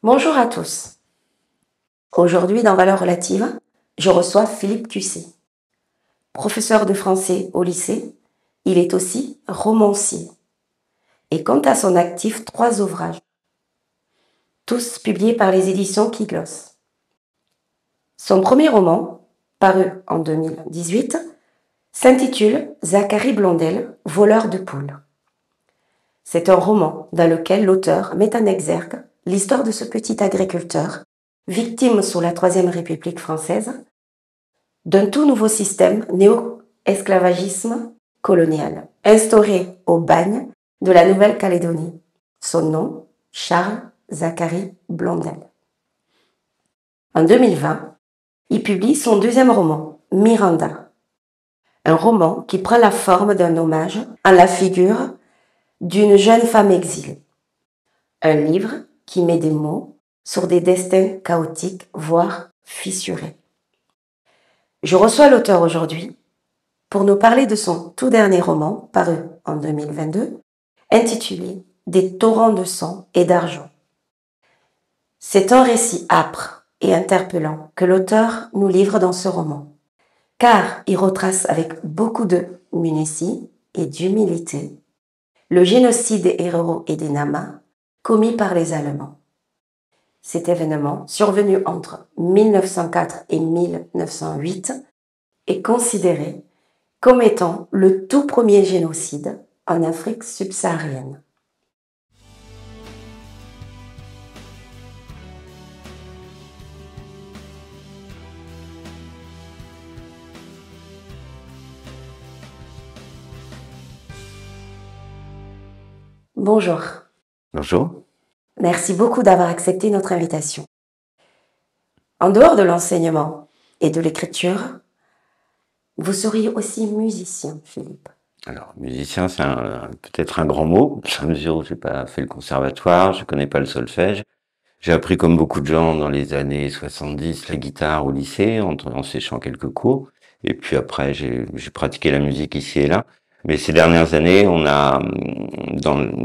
Bonjour à tous. Aujourd'hui, dans Valeurs relatives, je reçois Philippe Cussé. Professeur de français au lycée, il est aussi romancier et compte à son actif 3 ouvrages, tous publiés par les éditions Kiglos. Son premier roman, paru en 2018, s'intitule Zacharie Blondel, voleur de poules. C'est un roman dans lequel l'auteur met en exergue l'histoire de ce petit agriculteur, victime sous la Troisième République française, d'un tout nouveau système néo-esclavagisme colonial, instauré au bagne de la Nouvelle-Calédonie. Son nom, Charles Zacharie Blondel. En 2020, il publie son deuxième roman, Miranda, un roman qui prend la forme d'un hommage à la figure d'une jeune femme exilée. Un livre qui met des mots sur des destins chaotiques, voire fissurés. Je reçois l'auteur aujourd'hui pour nous parler de son tout dernier roman, paru en 2022, intitulé Des torrents de sang et d'argent. C'est un récit âpre et interpellant que l'auteur nous livre dans ce roman, car il retrace avec beaucoup de minutie et d'humilité le génocide des Héréros et des Namas commis par les Allemands. Cet événement, survenu entre 1904 et 1908, est considéré comme étant le tout premier génocide en Afrique subsaharienne. Bonjour. Bonjour. Merci beaucoup d'avoir accepté notre invitation. En dehors de l'enseignement et de l'écriture, vous seriez aussi musicien, Philippe. Alors, musicien, c'est peut-être un grand mot, à mesure où j'ai pas fait le conservatoire, je connais pas le solfège. J'ai appris comme beaucoup de gens dans les années 70 la guitare au lycée, en séchant quelques cours. Et puis après, j'ai pratiqué la musique ici et là. Mais ces dernières années, on a,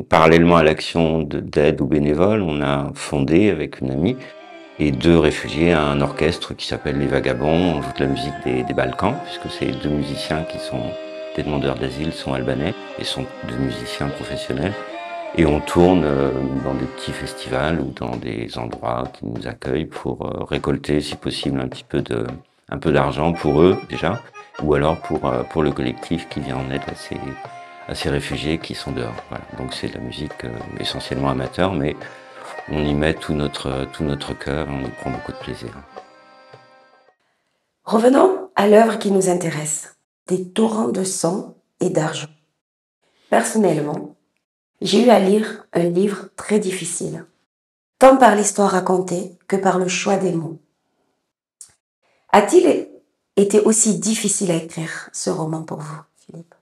parallèlement à l'action d'aide ou bénévole, on a fondé avec une amie et 2 réfugiés un orchestre qui s'appelle Les Vagabonds. On joue de la musique des Balkans, puisque ces 2 musiciens qui sont des demandeurs d'asile sont albanais et sont 2 musiciens professionnels. Et on tourne dans des petits festivals ou dans des endroits qui nous accueillent pour récolter, si possible, un peu d'argent pour eux déjà, ou alors pour le collectif qui vient en aide à ces réfugiés qui sont dehors. Voilà. Donc c'est de la musique essentiellement amateur, mais on y met tout notre cœur, on y prend beaucoup de plaisir. Revenons à l'œuvre qui nous intéresse, Des torrents de sang et d'argent. Personnellement, j'ai eu à lire un livre très difficile, tant par l'histoire racontée que par le choix des mots. A-t-il été aussi difficile à écrire ce roman pour vous, Philippe?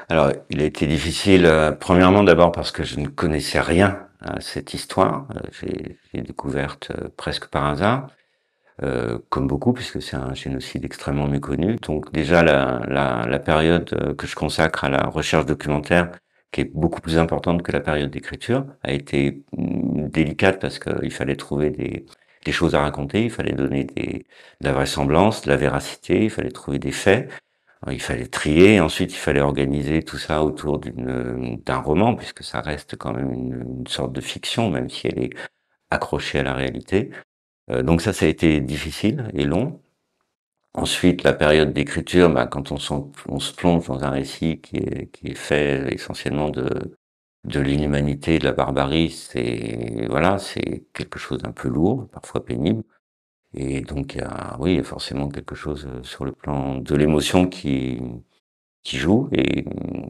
Alors, il a été difficile, premièrement d'abord parce que je ne connaissais rien à cette histoire. J'ai découverte presque par hasard, comme beaucoup, puisque c'est un génocide extrêmement méconnu. Donc déjà, la période que je consacre à la recherche documentaire, qui est beaucoup plus importante que la période d'écriture, a été délicate parce qu'il fallait trouver des choses à raconter, il fallait donner de la vraisemblance, de la véracité, il fallait trouver des faits. Alors, il fallait trier, ensuite il fallait organiser tout ça autour d'un roman, puisque ça reste quand même une sorte de fiction, même si elle est accrochée à la réalité. Donc ça a été difficile et long. Ensuite, la période d'écriture, quand on se plonge dans un récit qui est fait essentiellement de l'inhumanité, de la barbarie, c'est quelque chose d'un peu lourd, parfois pénible. Et donc, il y a forcément quelque chose sur le plan de l'émotion qui joue. Et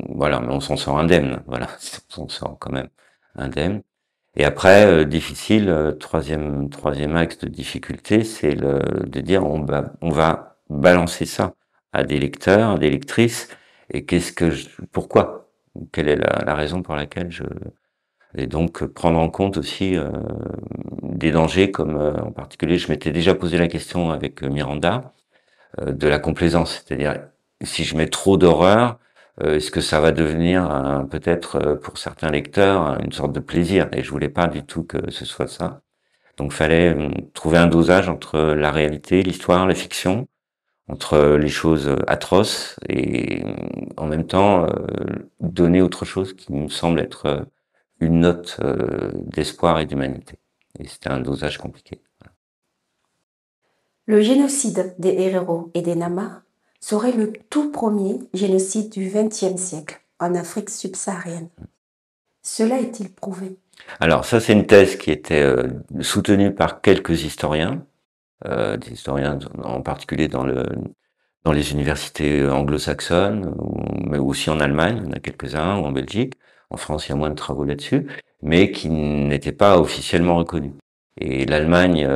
voilà, mais on s'en sort indemne. Voilà, on s'en sort quand même indemne. Et après, difficile, troisième axe de difficulté, c'est de dire on va balancer ça à des lecteurs, à des lectrices. Et pourquoi? Quelle est la raison pour laquelle et donc prendre en compte aussi des dangers comme en particulier, je m'étais déjà posé la question avec Miranda de la complaisance, c'est-à-dire si je mets trop d'horreur, est-ce que ça va devenir peut-être pour certains lecteurs une sorte de plaisir? Et je voulais pas du tout que ce soit ça. Donc fallait trouver un dosage entre la réalité, l'histoire, la fiction, entre les choses atroces et en même temps donner autre chose qui me semble être une note d'espoir et d'humanité. Et c'était un dosage compliqué. Le génocide des Herero et des Nama serait le tout premier génocide du XXe siècle en Afrique subsaharienne. Cela est-il prouvé? Alors ça, c'est une thèse qui était soutenue par quelques historiens, des historiens en particulier dans les universités anglo-saxonnes, mais aussi en Allemagne, il y en a quelques-uns, ou en Belgique. En France, il y a moins de travaux là-dessus, mais qui n'étaient pas officiellement reconnus. Et l'Allemagne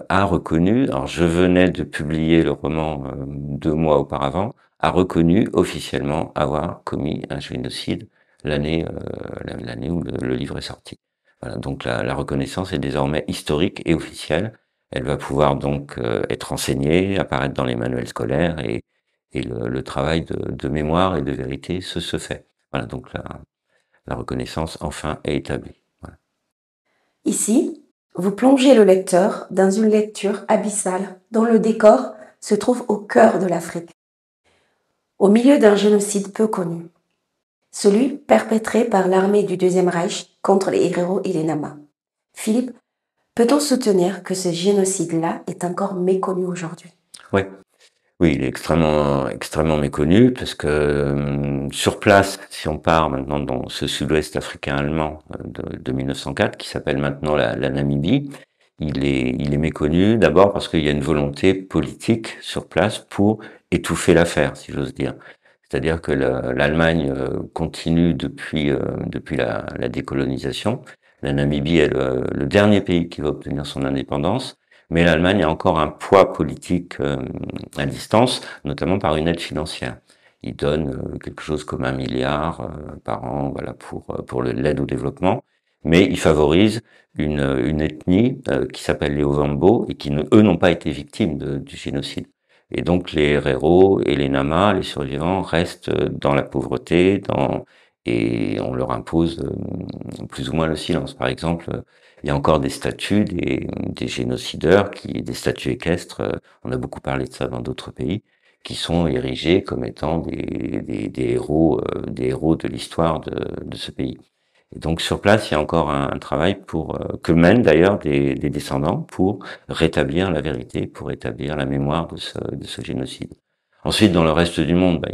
a reconnu, alors je venais de publier le roman 2 mois auparavant, a reconnu officiellement avoir commis un génocide l'année où le livre est sorti. Voilà, donc la reconnaissance est désormais historique et officielle. Elle va pouvoir donc être enseignée, apparaître dans les manuels scolaires et le travail de mémoire et de vérité se fait. Voilà, donc la reconnaissance enfin est établie. Voilà. Ici, vous plongez le lecteur dans une lecture abyssale dont le décor se trouve au cœur de l'Afrique, au milieu d'un génocide peu connu, celui perpétré par l'armée du Deuxième Reich contre les Herero et les Nama. Philippe, peut-on soutenir que ce génocide-là est encore méconnu aujourd'hui? Oui. Oui, il est extrêmement méconnu parce que sur place, si on part maintenant dans ce sud-ouest africain allemand de 1904, qui s'appelle maintenant la Namibie, il est méconnu d'abord parce qu'il y a une volonté politique sur place pour étouffer l'affaire, si j'ose dire. C'est-à-dire que l'Allemagne continue depuis la décolonisation. La Namibie est le dernier pays qui va obtenir son indépendance, mais l'Allemagne a encore un poids politique à distance, notamment par une aide financière. Il donne quelque chose comme 1 milliard par an, voilà, pour l'aide au développement, mais il favorise une ethnie qui s'appelle les Ovambo et qui, eux, n'ont pas été victimes du génocide. Et donc les Herero et les Nama, les survivants, restent dans la pauvreté, et on leur impose plus ou moins le silence. Par exemple, il y a encore des statues des génocideurs, des statues équestres, on a beaucoup parlé de ça dans d'autres pays, qui sont érigées comme étant des héros de l'histoire de ce pays. Et donc sur place, il y a encore un travail que mènent d'ailleurs des descendants pour rétablir la vérité, pour rétablir la mémoire de ce génocide. Ensuite, dans le reste du monde,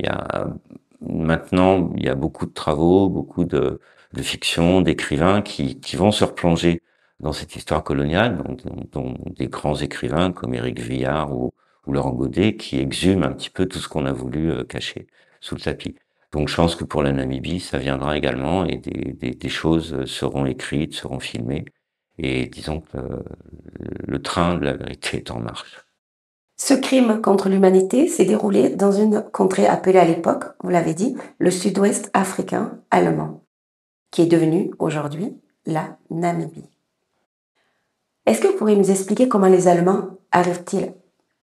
maintenant, il y a beaucoup de travaux, beaucoup de fiction, d'écrivains qui vont se replonger dans cette histoire coloniale, dont des grands écrivains comme Éric Vuillard ou Laurent Godet, qui exhument un petit peu tout ce qu'on a voulu cacher sous le tapis. Donc je pense que pour la Namibie, ça viendra également et des choses seront écrites, seront filmées. Et disons que le train de la vérité est en marche. Ce crime contre l'humanité s'est déroulé dans une contrée appelée à l'époque, vous l'avez dit, le sud-ouest africain allemand, qui est devenu aujourd'hui la Namibie. Est-ce que vous pourriez nous expliquer comment les Allemands arrivent-ils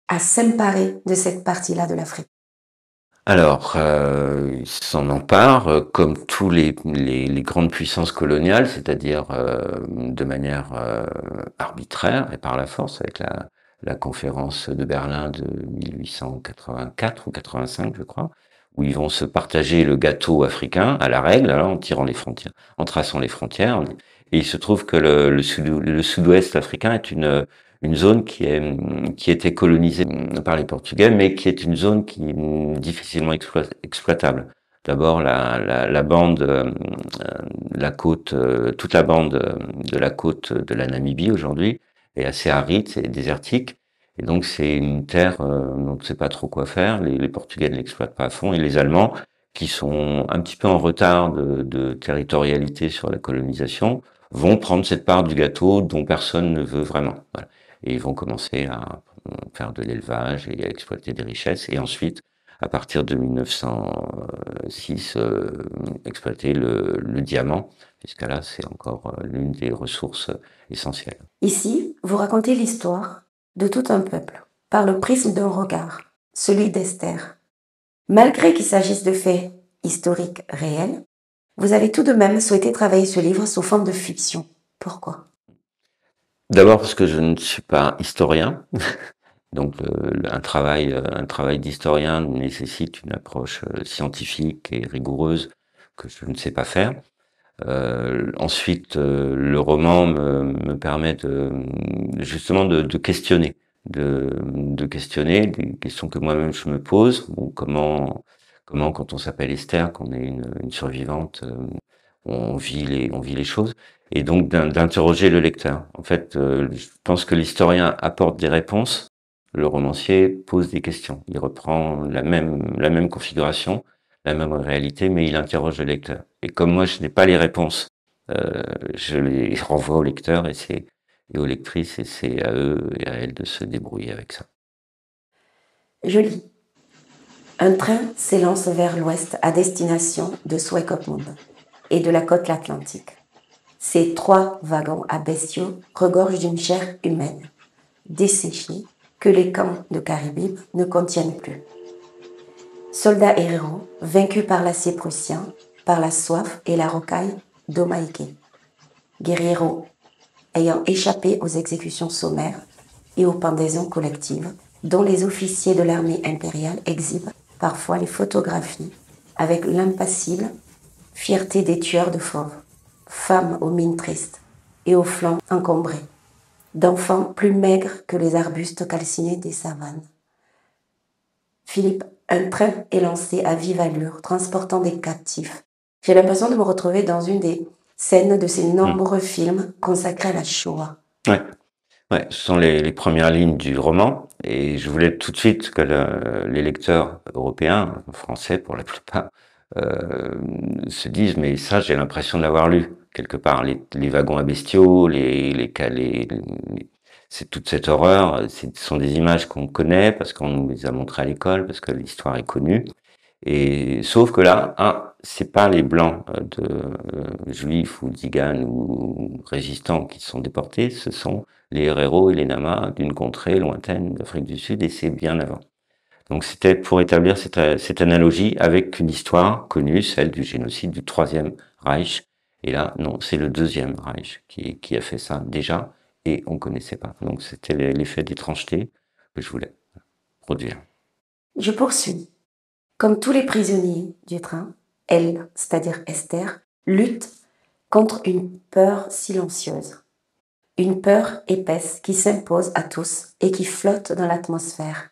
à s'emparer de cette partie-là de l'Afrique? Alors, ils s'en emparent comme tous les grandes puissances coloniales, c'est-à-dire de manière arbitraire et par la force, avec la conférence de Berlin de 1884 ou 85, je crois, où ils vont se partager le gâteau africain à la règle, alors, en tirant les frontières, en traçant les frontières. Et il se trouve que le sud-ouest africain est une zone qui était colonisée par les Portugais, mais qui est une zone qui est difficilement exploitable. D'abord, la bande, la côte, toute la bande de la côte de la Namibie aujourd'hui est assez aride, c'est désertique, et donc c'est une terre dont on ne sait pas trop quoi faire. Les Portugais ne l'exploitent pas à fond, et les Allemands, qui sont un petit peu en retard de territorialité sur la colonisation, vont prendre cette part du gâteau dont personne ne veut vraiment. Voilà. Et ils vont commencer à faire de l'élevage et à exploiter des richesses. Et ensuite, à partir de 1906, exploiter le diamant, puisque là, c'est encore l'une des ressources essentielles. Ici, vous racontez l'histoire de tout un peuple par le prisme d'un regard, celui d'Esther. Malgré qu'il s'agisse de faits historiques réels, vous avez tout de même souhaité travailler ce livre sous forme de fiction. Pourquoi? D'abord parce que je ne suis pas historien, donc un travail d'historien nécessite une approche scientifique et rigoureuse que je ne sais pas faire. Ensuite, le roman me permet justement de questionner, de questionner des questions que moi-même je me pose. Bon, comment quand on s'appelle Esther, qu'on est une survivante, on vit les choses, et donc d'interroger le lecteur. En fait, je pense que l'historien apporte des réponses, le romancier pose des questions. Il reprend la même configuration, la même réalité, mais il interroge le lecteur. Et comme moi, je n'ai pas les réponses, je les renvoie au lecteur et aux lectrices, et c'est à eux et à elles de se débrouiller avec ça. Je lis. Un train s'élance vers l'ouest à destination de Swakopmund et de la côte atlantique. Ces 3 wagons à bestiaux regorgent d'une chair humaine, desséchée, que les camps de Caribib ne contiennent plus. Soldats et héros, vaincus par l'acier prussien, par la soif et la rocaille d'Omaïké. Guerrieros ayant échappé aux exécutions sommaires et aux pendaisons collectives, dont les officiers de l'armée impériale exhibent parfois les photographies avec l'impassible fierté des tueurs de fauves, femmes aux mines tristes et aux flancs encombrés, d'enfants plus maigres que les arbustes calcinés des savanes. Philippe, un train est lancé à vive allure, transportant des captifs. J'ai l'impression de me retrouver dans une des scènes de ces nombreux films consacrés à la Shoah. Ouais. Ouais, ce sont les premières lignes du roman, et je voulais tout de suite que les lecteurs européens, français pour la plupart, euh, se disent, mais ça, j'ai l'impression de l'avoir lu quelque part. Les wagons à bestiaux, c'est toute cette horreur. Ce sont des images qu'on connaît parce qu'on nous les a montrées à l'école, parce que l'histoire est connue. Et sauf que là, c'est pas les blancs juifs ou tziganes ou résistants qui sont déportés, ce sont les héros et les namas d'une contrée lointaine d'Afrique du Sud, et c'est bien avant. Donc c'était pour établir cette analogie avec une histoire connue, celle du génocide du Troisième Reich. Et là, non, c'est le Deuxième Reich qui a fait ça déjà, et on connaissait pas. Donc c'était l'effet d'étrangeté que je voulais produire. Je poursuis. Comme tous les prisonniers du train, elle, c'est-à-dire Esther, lutte contre une peur silencieuse. Une peur épaisse qui s'impose à tous et qui flotte dans l'atmosphère.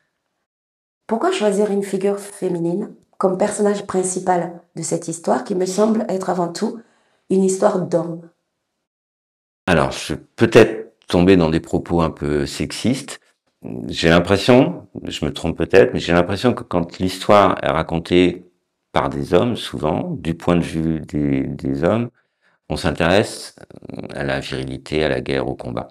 Pourquoi choisir une figure féminine comme personnage principal de cette histoire qui me semble être avant tout une histoire d'homme? Alors, je peux peut-être tomber dans des propos un peu sexistes. J'ai l'impression, je me trompe peut-être, mais j'ai l'impression que quand l'histoire est racontée par des hommes, souvent, du point de vue des hommes, on s'intéresse à la virilité, à la guerre, au combat.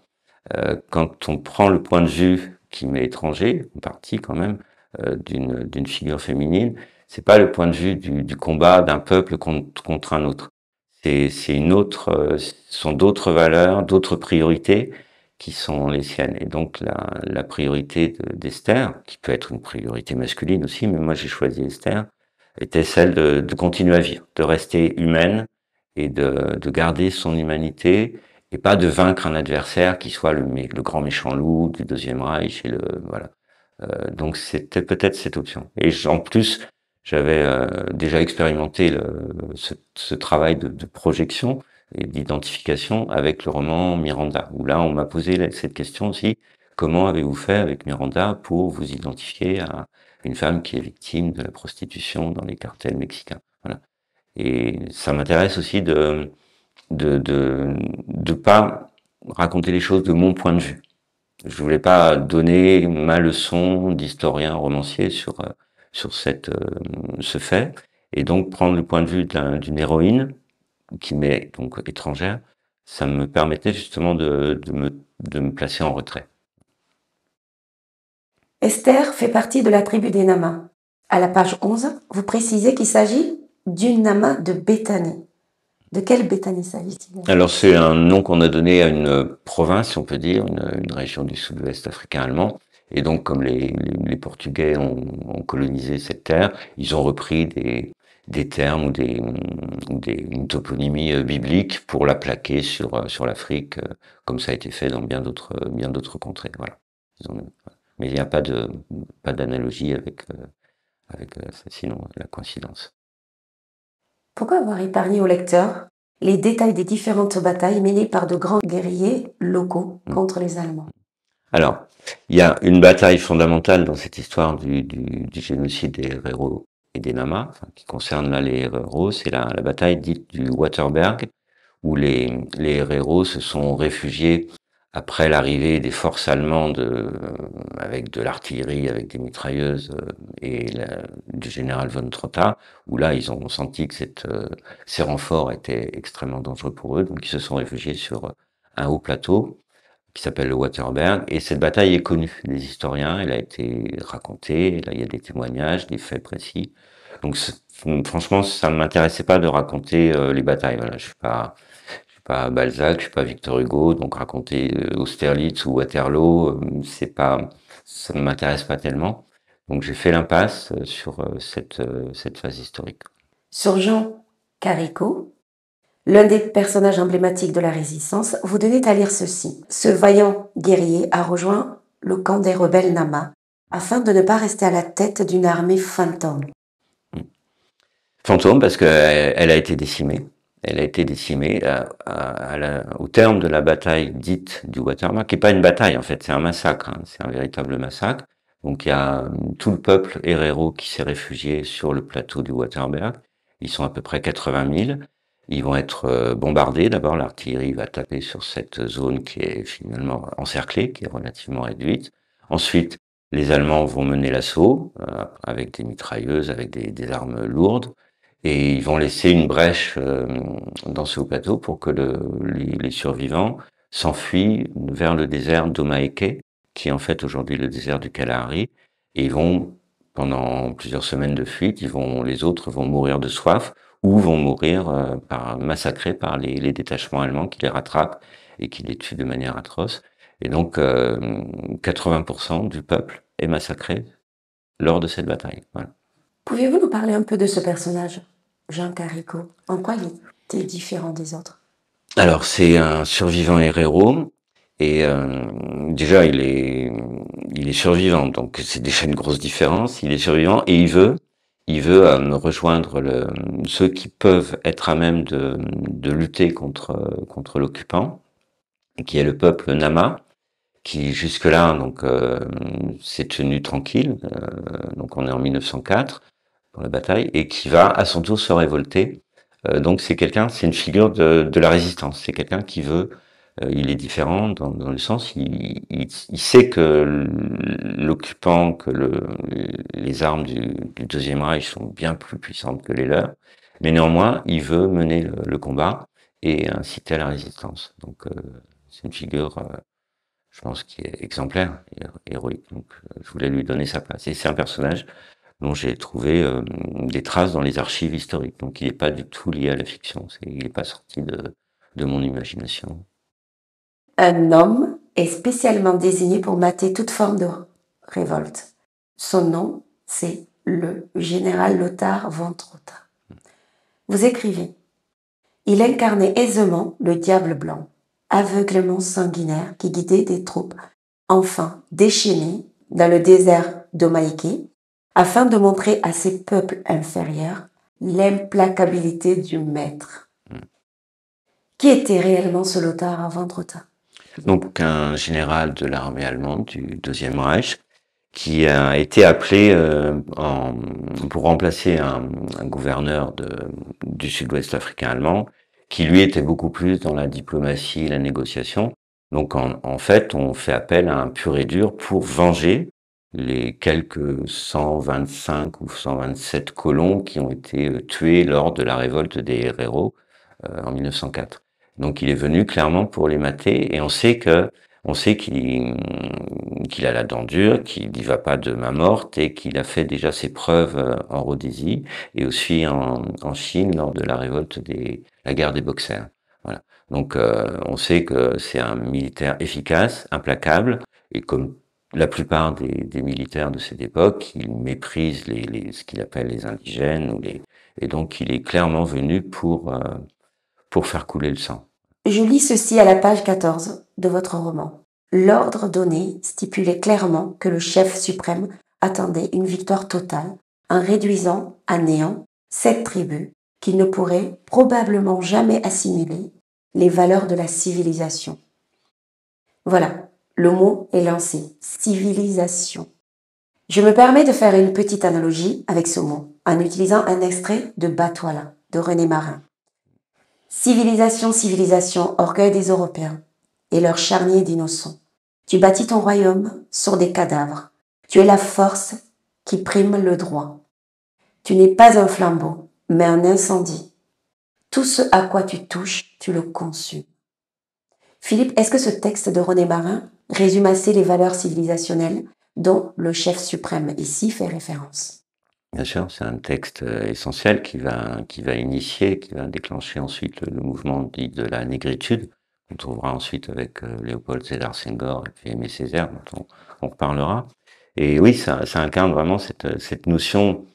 Quand on prend le point de vue qui m'est étranger, en partie quand même, d'une figure féminine, c'est pas le point de vue du combat d'un peuple contre un autre. C'est une autre, ce sont d'autres valeurs, d'autres priorités qui sont les siennes. Et donc la priorité d'Esther, qui peut être une priorité masculine aussi, mais moi j'ai choisi Esther, était celle de continuer à vivre, de rester humaine et de garder son humanité, et pas de vaincre un adversaire qui soit le grand méchant loup du Deuxième Reich et voilà. Donc c'était peut-être cette option. Et en plus, j'avais déjà expérimenté ce travail de projection et d'identification avec le roman Miranda, où là on m'a posé cette question aussi: comment avez-vous fait avec Miranda pour vous identifier à une femme qui est victime de la prostitution dans les cartels mexicains? Voilà. Et ça m'intéresse aussi de pas raconter les choses de mon point de vue. Je voulais pas donner ma leçon d'historien romancier sur ce fait, et donc prendre le point de vue d'une héroïne qui m'est donc étrangère. Ça me permettait justement de me placer en retrait. Esther fait partie de la tribu des Namas. À la page 11, vous précisez qu'il s'agit d'une Nama de Béthanie. De quelle Béthanie s'agit-il? Alors c'est un nom qu'on a donné à une province, si on peut dire, une région du sud-ouest africain allemand. Et donc comme les Portugais ont colonisé cette terre, ils ont repris des termes une toponymie biblique pour la plaquer sur l'Afrique, comme ça a été fait dans bien d'autres contrées. Voilà. Mais il n'y a pas d'analogie avec sinon la coïncidence. Pourquoi avoir épargné au lecteur les détails des différentes batailles menées par de grands guerriers locaux contre les Allemands? Alors, il y a une bataille fondamentale dans cette histoire du génocide des Herero et des Nama, enfin, qui concerne là les Herero, c'est la bataille dite du Waterberg, où les Herero se sont réfugiés après l'arrivée des forces allemandes avec de l'artillerie, avec des mitrailleuses du général von Trotta, où là ils ont senti que ces renforts étaient extrêmement dangereux pour eux, donc ils se sont réfugiés sur un haut plateau qui s'appelle le Waterberg, et cette bataille est connue des historiens, elle a été racontée, là il y a des témoignages, des faits précis. Donc franchement, ça ne m'intéressait pas de raconter les batailles. Voilà, je suis pas Balzac, je suis pas Victor Hugo, donc raconter Austerlitz ou Waterloo, ça ne m'intéresse pas tellement. Donc j'ai fait l'impasse sur cette phase historique. Sur Jean Carrico, l'un des personnages emblématiques de la Résistance, vous donnez à lire ceci. Ce vaillant guerrier a rejoint le camp des rebelles Nama afin de ne pas rester à la tête d'une armée fantôme. Fantôme parce qu'elle a été décimée. Elle a été décimée au terme de la bataille dite du Waterberg, qui n'est pas une bataille en fait, c'est un massacre, hein, c'est un véritable massacre. Donc il y a tout le peuple Herero qui s'est réfugié sur le plateau du Waterberg. Ils sont à peu près 80 000. Ils vont être bombardés. D'abord, l'artillerie va taper sur cette zone qui est finalement encerclée, qui est relativement réduite. Ensuite, les Allemands vont mener l'assaut avec des mitrailleuses, avec des armes lourdes. Et ils vont laisser une brèche dans ce haut plateau pour que les survivants s'enfuient vers le désert d'Omaeke, qui est en fait aujourd'hui le désert du Kalahari. Et ils vont, pendant plusieurs semaines de fuite, les autres vont mourir de soif ou vont mourir massacrés par les détachements allemands qui les rattrapent et qui les tuent de manière atroce. Et donc 80% du peuple est massacré lors de cette bataille. Voilà. Pouvez-vous nous parler un peu de ce personnage, Jean Carrico? En quoi il était différent des autres? Alors, c'est un survivant Herero, et déjà, il est survivant, donc c'est déjà une grosse différence. Il est survivant et il veut rejoindre ceux qui peuvent être à même de lutter contre l'occupant, qui est le peuple Nama, qui jusque-là donc s'est tenu tranquille. Donc on est en 1904 pour la bataille, et qui va à son tour se révolter. Donc c'est une figure de la résistance. C'est quelqu'un qui veut, il est différent dans le sens, il sait que l'occupant, les armes du Deuxième Reich sont bien plus puissantes que les leurs, mais néanmoins il veut mener le combat et inciter à la résistance. Donc c'est une figure, je pense, qui est exemplaire, héroïque. Donc je voulais lui donner sa place. Et c'est un personnage dont j'ai trouvé des traces dans les archives historiques. Donc il n'est pas du tout lié à la fiction, il n'est pas sorti de mon imagination. Un homme est spécialement désigné pour mater toute forme de révolte. Son nom, c'est le général Lothar von Trotta. Vous écrivez: il incarnait aisément le diable blanc, aveuglement sanguinaire qui guidait des troupes, enfin déchaînées, dans le désert d'Omaïké, afin de montrer à ces peuples inférieurs l'implacabilité du maître. Qui était réellement ce Lothar von Trotta? Donc un général de l'armée allemande du Deuxième Reich qui a été appelé pour remplacer un gouverneur du sud-ouest africain allemand qui lui était beaucoup plus dans la diplomatie et la négociation. Donc en fait, on fait appel à un pur et dur pour venger les quelques 125 ou 127 colons qui ont été tués lors de la révolte des Herero en 1904. Donc il est venu clairement pour les mater, et on sait qu'il a la dent dure, qu'il n'y va pas de main morte, et qu'il a fait déjà ses preuves en Rhodésie et aussi en Chine lors de la révolte la guerre des Boxers. Voilà. Donc on sait que c'est un militaire efficace, implacable, et comme la plupart des militaires de cette époque, il méprise ce qu'il appelle les indigènes ou Et donc, il est clairement venu pour faire couler le sang. Je lis ceci à la page 14 de votre roman. L'ordre donné stipulait clairement que le chef suprême attendait une victoire totale en réduisant à néant cette tribu qui ne pourrait probablement jamais assimiler les valeurs de la civilisation. Voilà, le mot est lancé, civilisation. Je me permets de faire une petite analogie avec ce mot en utilisant un extrait de Batouala de René Marin. Civilisation, civilisation, orgueil des Européens et leur charnier d'innocents. Tu bâtis ton royaume sur des cadavres. Tu es la force qui prime le droit. Tu n'es pas un flambeau, mais un incendie. Tout ce à quoi tu touches, tu le consumes. Philippe, est-ce que ce texte de René Marin résume assez les valeurs civilisationnelles dont le chef suprême ici fait référence? Bien sûr, c'est un texte essentiel qui va initier, qui va déclencher ensuite le mouvement dit de la négritude, qu'on trouvera ensuite avec Léopold Sédar Senghor et puis Aimé Césaire, dont on reparlera. Et oui, ça incarne vraiment cette notion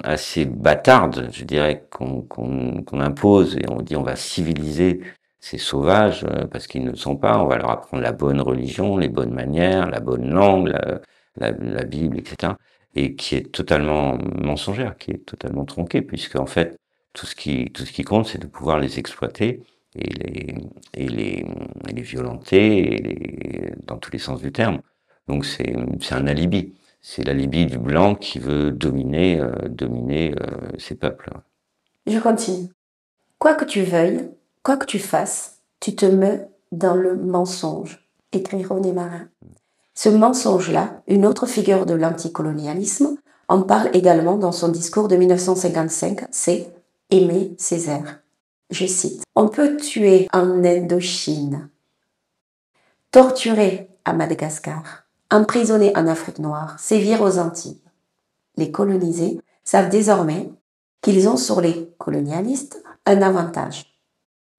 assez bâtarde, je dirais, qu'on impose, et on dit on va civiliser ces sauvages parce qu'ils ne le sont pas, on va leur apprendre la bonne religion, les bonnes manières, la bonne langue, la Bible, etc. Et qui est totalement mensongère, qui est totalement tronquée, puisque en fait, tout ce qui compte, c'est de pouvoir les exploiter et les violenter dans tous les sens du terme. Donc c'est un alibi. C'est l'alibi du blanc qui veut dominer ces peuples. Je continue. Quoi que tu veuilles, quoi que tu fasses, tu te mets dans le mensonge, écrit René Marin. Ce mensonge-là, une autre figure de l'anticolonialisme, en parle également dans son discours de 1955, c'est Aimé Césaire. Je cite, « On peut tuer en Indochine, torturer à Madagascar, emprisonner en Afrique noire, sévir aux Antilles. Les colonisés savent désormais qu'ils ont sur les colonialistes un avantage.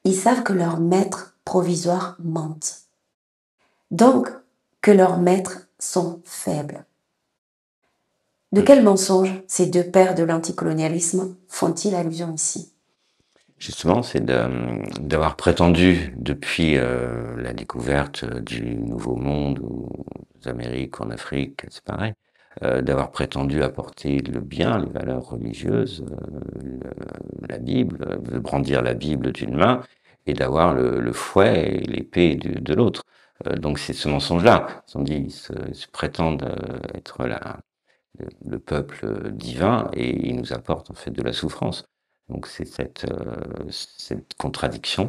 Ils savent que leurs maîtres provisoires mentent. Donc, que leurs maîtres sont faibles. » De quel mensonge ces deux pères de l'anticolonialisme font-ils allusion ici? Justement, c'est d'avoir prétendu, depuis la découverte du Nouveau Monde aux Amériques, en Afrique, c'est pareil, d'avoir prétendu apporter le bien, les valeurs religieuses, la Bible, de brandir la Bible d'une main et d'avoir le fouet et l'épée de l'autre. Donc c'est ce mensonge-là. Ils se prétendent être le peuple divin et ils nous apportent en fait de la souffrance. Donc c'est cette contradiction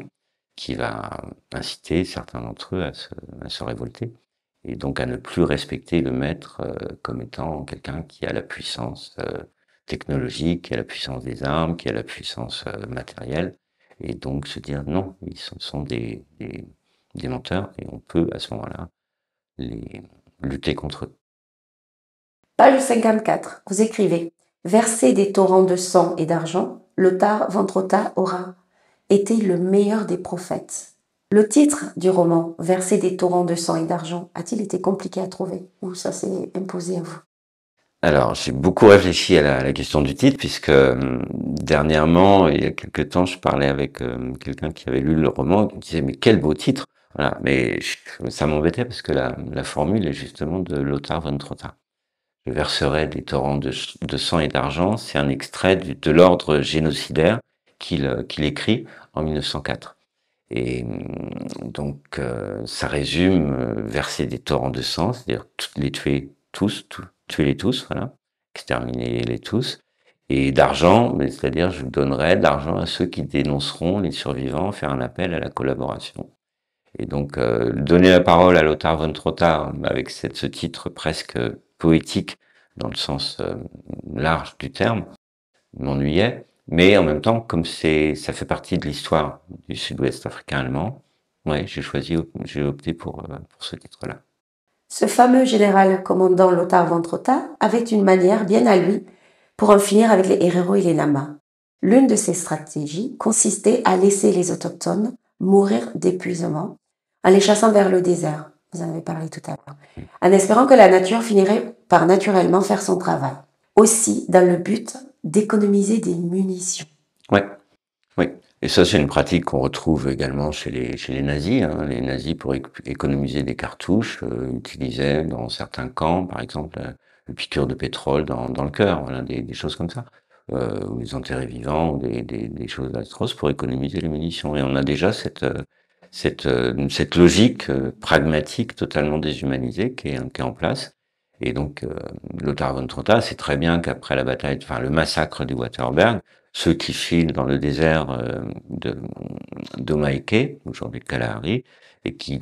qui va inciter certains d'entre eux à se révolter et donc à ne plus respecter le maître comme étant quelqu'un qui a la puissance technologique, qui a la puissance des armes, qui a la puissance matérielle, et donc se dire non, ils sont des menteurs et on peut à ce moment-là les lutter contre eux. Page 54, vous écrivez « Verser des torrents de sang et d'argent, Lothar von Trotha aura été le meilleur des prophètes. » Le titre du roman « Verser des torrents de sang et d'argent » a-t-il été compliqué à trouver ou ça s'est imposé à vous? Alors, j'ai beaucoup réfléchi à la question du titre, puisque dernièrement, il y a quelque temps, je parlais avec quelqu'un qui avait lu le roman, qui me disait « Mais quel beau titre !» Voilà, mais ça m'embêtait parce que la formule est justement de Lothar von Trotha. Je verserai des torrents de sang et d'argent. C'est un extrait de l'ordre génocidaire qu'il écrit en 1904. Et donc, ça résume verser des torrents de sang, c'est-à-dire les tuer tous, tuez-les tous, voilà, exterminez-les tous. Et d'argent, c'est-à-dire je donnerai de l'argent à ceux qui dénonceront les survivants, faire un appel à la collaboration. Et donc, donner la parole à Lothar von Trotha avec ce titre presque poétique dans le sens large du terme, m'ennuyait. Mais en même temps, comme ça fait partie de l'histoire du Sud-Ouest africain allemand, ouais, j'ai opté pour ce titre-là. Ce fameux général commandant Lothar von Trotha avait une manière bien à lui pour en finir avec les héros et les lamas. L'une de ses stratégies consistait à laisser les autochtones mourir d'épuisement en les chassant vers le désert. Vous en avez parlé tout à l'heure. En espérant que la nature finirait par naturellement faire son travail. Aussi dans le but d'économiser des munitions. Ouais, oui. Et ça, c'est une pratique qu'on retrouve également chez les nazis. Hein. Les nazis, pour économiser des cartouches, utilisaient dans certains camps, par exemple, une piqûre de pétrole dans le cœur, voilà, des choses comme ça. Ou les enterrés vivants, ou des choses atroces pour économiser les munitions. Et on a déjà cette logique pragmatique totalement déshumanisée qui est en place. Et donc, Lothar von Trotha sait très bien qu'après la bataille, enfin le massacre du Waterberg, ceux qui filent dans le désert d'Omaike, aujourd'hui de Kalahari, et qui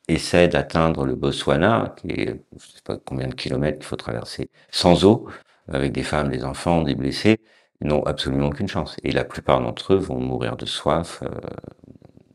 essaient d'atteindre le Botswana, qui est, je sais pas combien de kilomètres qu'il faut traverser, sans eau, avec des femmes, des enfants, des blessés, n'ont absolument aucune chance. Et la plupart d'entre eux vont mourir de soif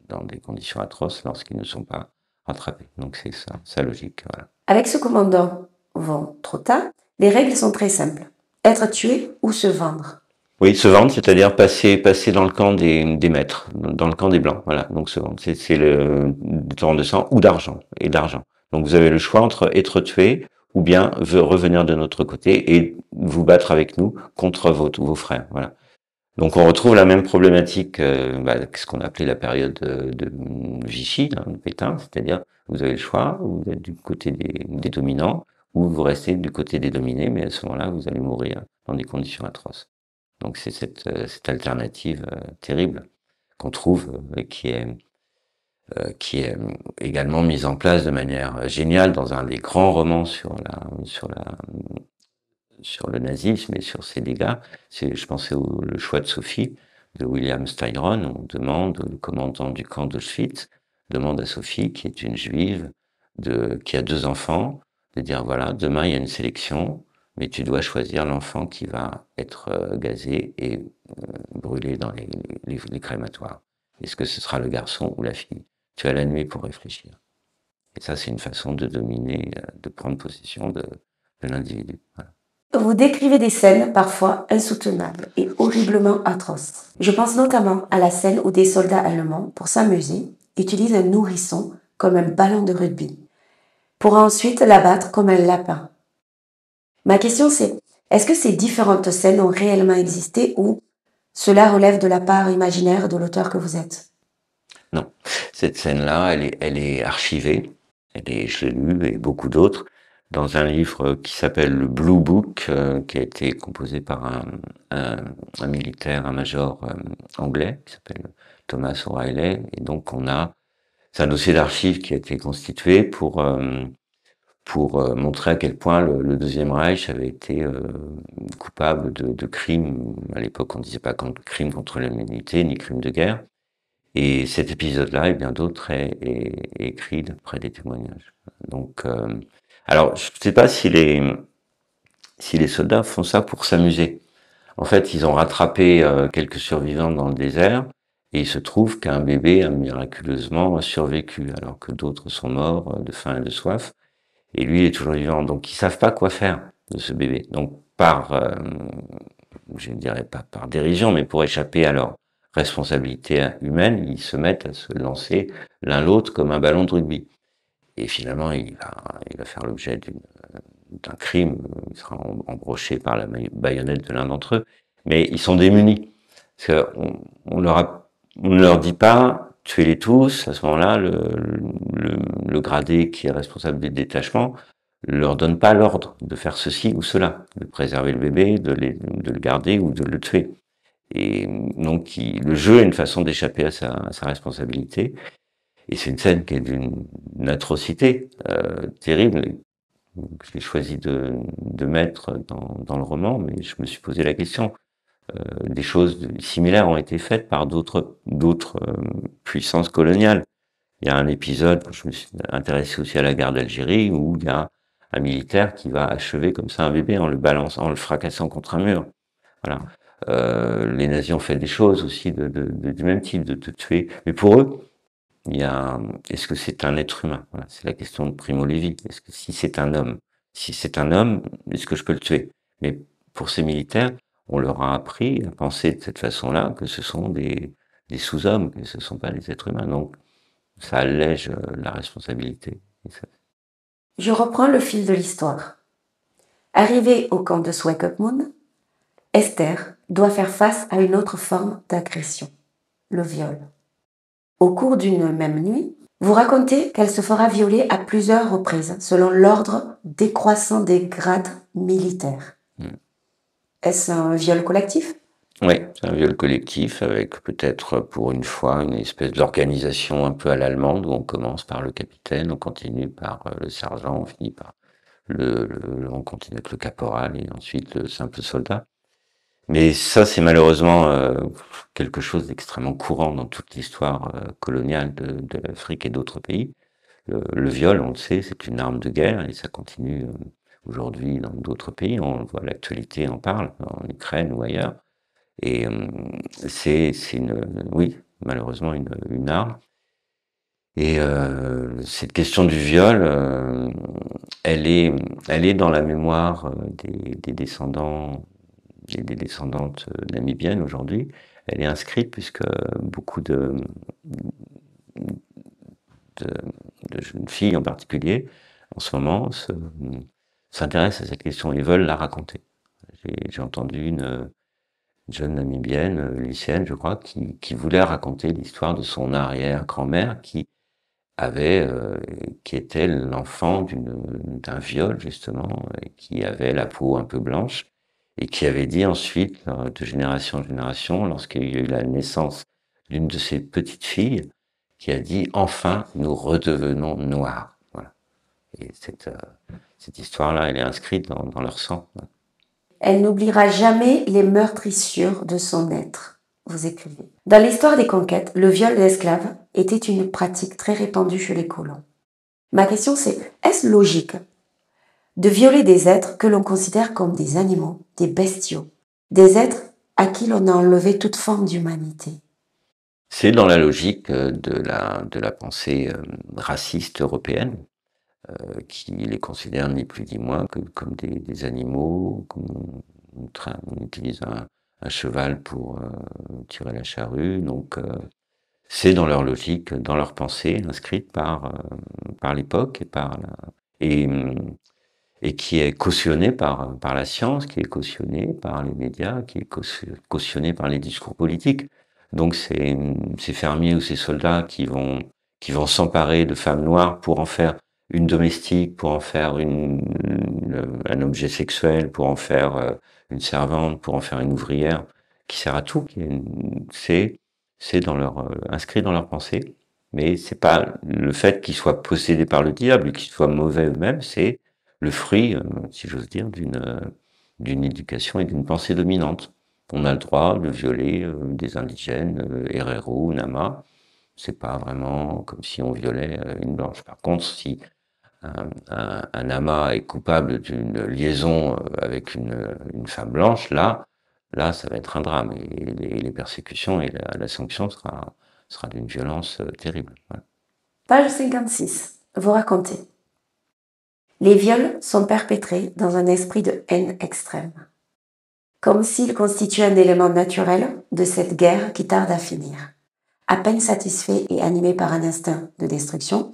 dans des conditions atroces lorsqu'ils ne sont pas rattrapés. Donc c'est ça, sa logique. Voilà. Avec ce commandant von Trotha, les règles sont très simples. Être tué ou se vendre. Oui, se vendre, c'est-à-dire passer dans le camp des maîtres, dans le camp des blancs. Voilà, donc se vendre, c'est le torrent de sang ou d'argent et d'argent. Donc vous avez le choix entre être tué ou bien revenir de notre côté et vous battre avec nous contre vos frères. Voilà. Donc on retrouve la même problématique, ce qu'on appelait la période de Vichy, hein, de Pétain, c'est-à-dire vous avez le choix, vous êtes du côté des dominants ou vous restez du côté des dominés, mais à ce moment-là vous allez mourir dans des conditions atroces. Donc c'est cette alternative terrible qu'on trouve et qui est également mise en place de manière géniale dans un des grands romans sur le nazisme et sur ses dégâts. Je pensais Le choix de Sophie de William Styron. On demande, le commandant du camp d'Auschwitz demande à Sophie, qui est une juive, qui a 2 enfants, de dire voilà, demain il y a une sélection, mais tu dois choisir l'enfant qui va être gazé et brûlé dans les crématoires. Est-ce que ce sera le garçon ou la fille? Tu as la nuit pour réfléchir. Et ça, c'est une façon de dominer, de prendre possession de l'individu. Voilà. Vous décrivez des scènes parfois insoutenables et horriblement atroces. Je pense notamment à la scène où des soldats allemands, pour s'amuser, utilisent un nourrisson comme un ballon de rugby, pour ensuite l'abattre comme un lapin. Ma question c'est, est-ce que ces différentes scènes ont réellement existé ou cela relève de la part imaginaire de l'auteur que vous êtes? Non, cette scène-là, elle est archivée, je l'ai lue et beaucoup d'autres, dans un livre qui s'appelle le Blue Book, qui a été composé par un militaire, un major anglais, qui s'appelle Thomas O'Reilly, et donc c'est un dossier d'archives qui a été constitué pour montrer à quel point le Deuxième Reich avait été coupable de crimes. À l'époque, on ne disait pas crimes contre l'humanité, ni crimes de guerre. Et cet épisode-là et bien d'autres est écrit d'après des témoignages. Donc, alors, je ne sais pas si les soldats font ça pour s'amuser. En fait, ils ont rattrapé quelques survivants dans le désert et il se trouve qu'un bébé a miraculeusement survécu alors que d'autres sont morts de faim et de soif. Et lui, il est toujours vivant. Donc, ils savent pas quoi faire de ce bébé. Donc, je ne dirais pas par dérision, mais pour échapper à leur responsabilité humaine, ils se mettent à se lancer l'un l'autre comme un ballon de rugby. Et finalement, il va faire l'objet d'un crime. Il sera embroché par la baïonnette de l'un d'entre eux. Mais ils sont démunis. Parce on ne leur dit pas, tuez-les tous. À ce moment-là, le gradé qui est responsable des détachements leur donne pas l'ordre de faire ceci ou cela, de préserver le bébé, de le garder ou de le tuer. Et donc, le jeu est une façon d'échapper à sa responsabilité. Et c'est une scène qui est d'une atrocité terrible. Donc, je l'ai choisi de mettre dans le roman, mais je me suis posé la question. Des choses similaires ont été faites par d'autres puissances coloniales. Il y a un épisode, je me suis intéressé aussi à la guerre d'Algérie, où il y a un militaire qui va achever comme ça un bébé en en le fracassant contre un mur. Voilà. Les nazis ont fait des choses aussi du même type, de tuer. Mais pour eux, est-ce que c'est un être humain? Voilà, c'est la question de Primo Levi. Si c'est un homme, est-ce que je peux le tuer? Mais pour ces militaires, on leur a appris à penser de cette façon-là que ce sont des sous-hommes, que ce ne sont pas des êtres humains. Donc, ça allège la responsabilité. Je reprends le fil de l'histoire. Arrivé au camp de Swakopmund, Esther doit faire face à une autre forme d'agression, le viol. Au cours d'une même nuit, vous racontez qu'elle se fera violer à plusieurs reprises, selon l'ordre décroissant des grades militaires. Est-ce un viol collectif? Oui, c'est un viol collectif avec peut-être pour une fois une espèce d'organisation un peu à l'allemande où on commence par le capitaine, on continue par le sergent, on finit par on continue avec le caporal et ensuite le simple soldat. Mais ça, c'est malheureusement quelque chose d'extrêmement courant dans toute l'histoire coloniale de l'Afrique et d'autres pays. Le viol, on le sait, c'est une arme de guerre et ça continue aujourd'hui dans d'autres pays. On voit l'actualité en parle, en Ukraine ou ailleurs. Et c'est oui, malheureusement une arme. Et cette question du viol, elle est dans la mémoire des descendants et des descendantes namibiennes aujourd'hui. Elle est inscrite puisque beaucoup de, de jeunes filles en particulier, en ce moment, s'intéressent à cette question et veulent la raconter. J'ai entendu une jeune namibienne, lycéenne, je crois, qui voulait raconter l'histoire de son arrière-grand-mère qui était l'enfant d'un viol, justement, et qui avait la peau un peu blanche, et qui avait dit ensuite, de génération en génération, lorsqu'il y a eu la naissance d'une de ses petites filles, qui a dit « Enfin, nous redevenons noirs ». Voilà. Et cette histoire-là, elle est inscrite dans leur sang. Elle n'oubliera jamais les meurtrissures de son être, vous écrivez. Dans l'histoire des conquêtes, le viol d'esclaves était une pratique très répandue chez les colons. Ma question c'est, est-ce logique de violer des êtres que l'on considère comme des animaux, des bestiaux, des êtres à qui l'on a enlevé toute forme d'humanité? C'est dans la logique de la pensée raciste européenne, qui les considère ni plus ni moins que comme des animaux, comme on utilise un cheval pour tirer la charrue, donc c'est dans leur logique, dans leur pensée inscrite par l'époque et, et qui est cautionnée par la science, qui est cautionnée par les médias, qui est cautionnée par les discours politiques. Donc ces fermiers ou ces soldats qui vont s'emparer de femmes noires pour en faire une domestique, pour en faire un objet sexuel, pour en faire une servante, pour en faire une ouvrière, qui sert à tout, c'est dans inscrit dans leur pensée. Mais c'est pas le fait qu'ils soient possédés par le diable, qu'ils soient mauvais eux-mêmes, c'est le fruit, si j'ose dire, d'une éducation et d'une pensée dominante. On a le droit de violer des indigènes, Herero, Nama. C'est pas vraiment comme si on violait une blanche. Par contre, si un Nama est coupable d'une liaison avec une femme blanche, là, ça va être un drame. Et les persécutions et la sanction sera d'une violence terrible. Voilà. Page 56. Vous racontez. Les viols sont perpétrés dans un esprit de haine extrême, comme s'ils constituaient un élément naturel de cette guerre qui tarde à finir. À peine satisfaits et animés par un instinct de destruction,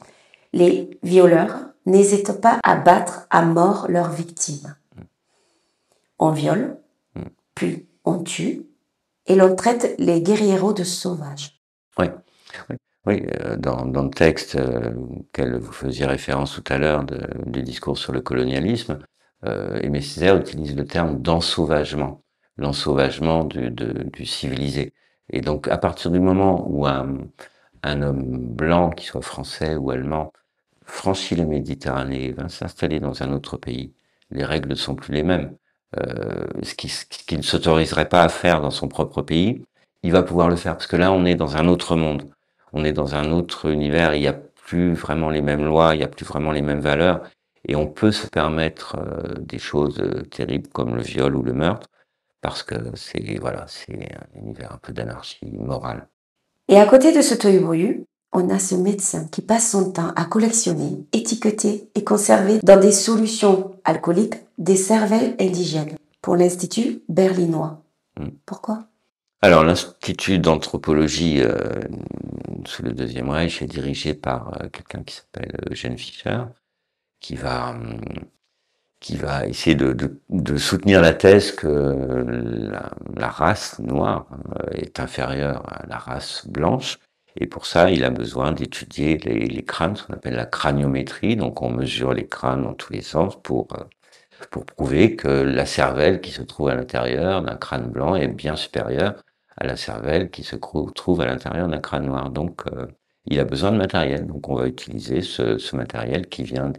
les violeurs n'hésitent pas à battre à mort leurs victimes. On viole, puis on tue, et l'on traite les guerrieros de sauvages. Oui, dans le texte auquel vous faisiez référence tout à l'heure du discours sur le colonialisme, Aimé Césaire utilise le terme d'ensauvagement, l'ensauvagement du civilisé. Et donc, à partir du moment où un homme blanc, qu'il soit français ou allemand, franchit la Méditerranée, va s'installer dans un autre pays, les règles ne sont plus les mêmes. Ce qu'il ne s'autoriserait pas à faire dans son propre pays, il va pouvoir le faire, parce que là, on est dans un autre monde. On est dans un autre univers, il n'y a plus vraiment les mêmes lois, il n'y a plus vraiment les mêmes valeurs, et on peut se permettre des choses terribles comme le viol ou le meurtre, parce que c'est un univers un peu d'anarchie morale. Et à côté de ce tohu-bohu, on a ce médecin qui passe son temps à collectionner, étiqueter et conserver dans des solutions alcooliques des cervelles indigènes pour l'Institut berlinois. Pourquoi ? Alors, l'Institut d'anthropologie sous le Deuxième Reich est dirigé par quelqu'un qui s'appelle Eugène Fischer, qui va qui va essayer de soutenir la thèse que la race noire est inférieure à la race blanche. Et pour ça, il a besoin d'étudier les crânes, ce qu'on appelle la craniométrie. Donc on mesure les crânes dans tous les sens pour prouver que la cervelle qui se trouve à l'intérieur d'un crâne blanc est bien supérieure à la cervelle qui se trouve à l'intérieur d'un crâne noir. Donc il a besoin de matériel. Donc on va utiliser ce matériel qui vient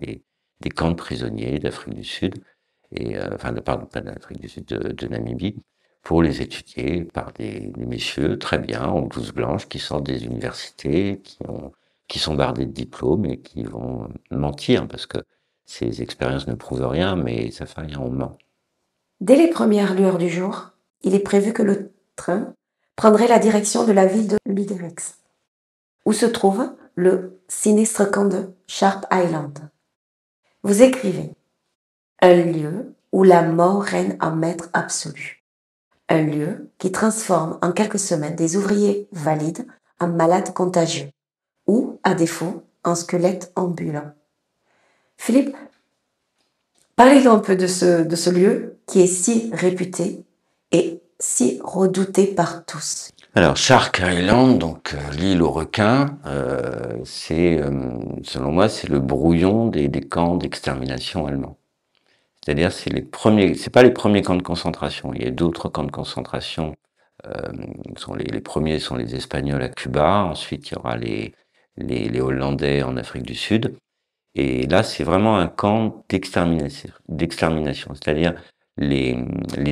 des camps de prisonniers d'Afrique du Sud, et pardon, pas d'Afrique du Sud, de Namibie, pour les étudier par des messieurs très bien, en blouse blanche, qui sortent des universités, qui sont bardés de diplômes et qui vont mentir, parce que ces expériences ne prouvent rien, mais ça fait rien, on ment. Dès les premières lueurs du jour, il est prévu que le train prendrait la direction de la ville de Luderex, où se trouve le sinistre camp de Sharp Island. Vous écrivez « Un lieu où la mort règne en maître absolu. Un lieu qui transforme en quelques semaines des ouvriers valides en malades contagieux, ou, à défaut, en squelettes ambulants. » Philippe, parlez-nous un peu de ce lieu qui est si réputé et si redouté par tous. Alors, Shark Island, donc l'île aux requins, c'est, selon moi, c'est le brouillon des camps d'extermination allemands. C'est-à-dire, c'est pas les premiers camps de concentration. Il y a d'autres camps de concentration. Les premiers sont les Espagnols à Cuba. Ensuite, il y aura les Hollandais en Afrique du Sud. Et là, c'est vraiment un camp d'extermination. C'est-à-dire, les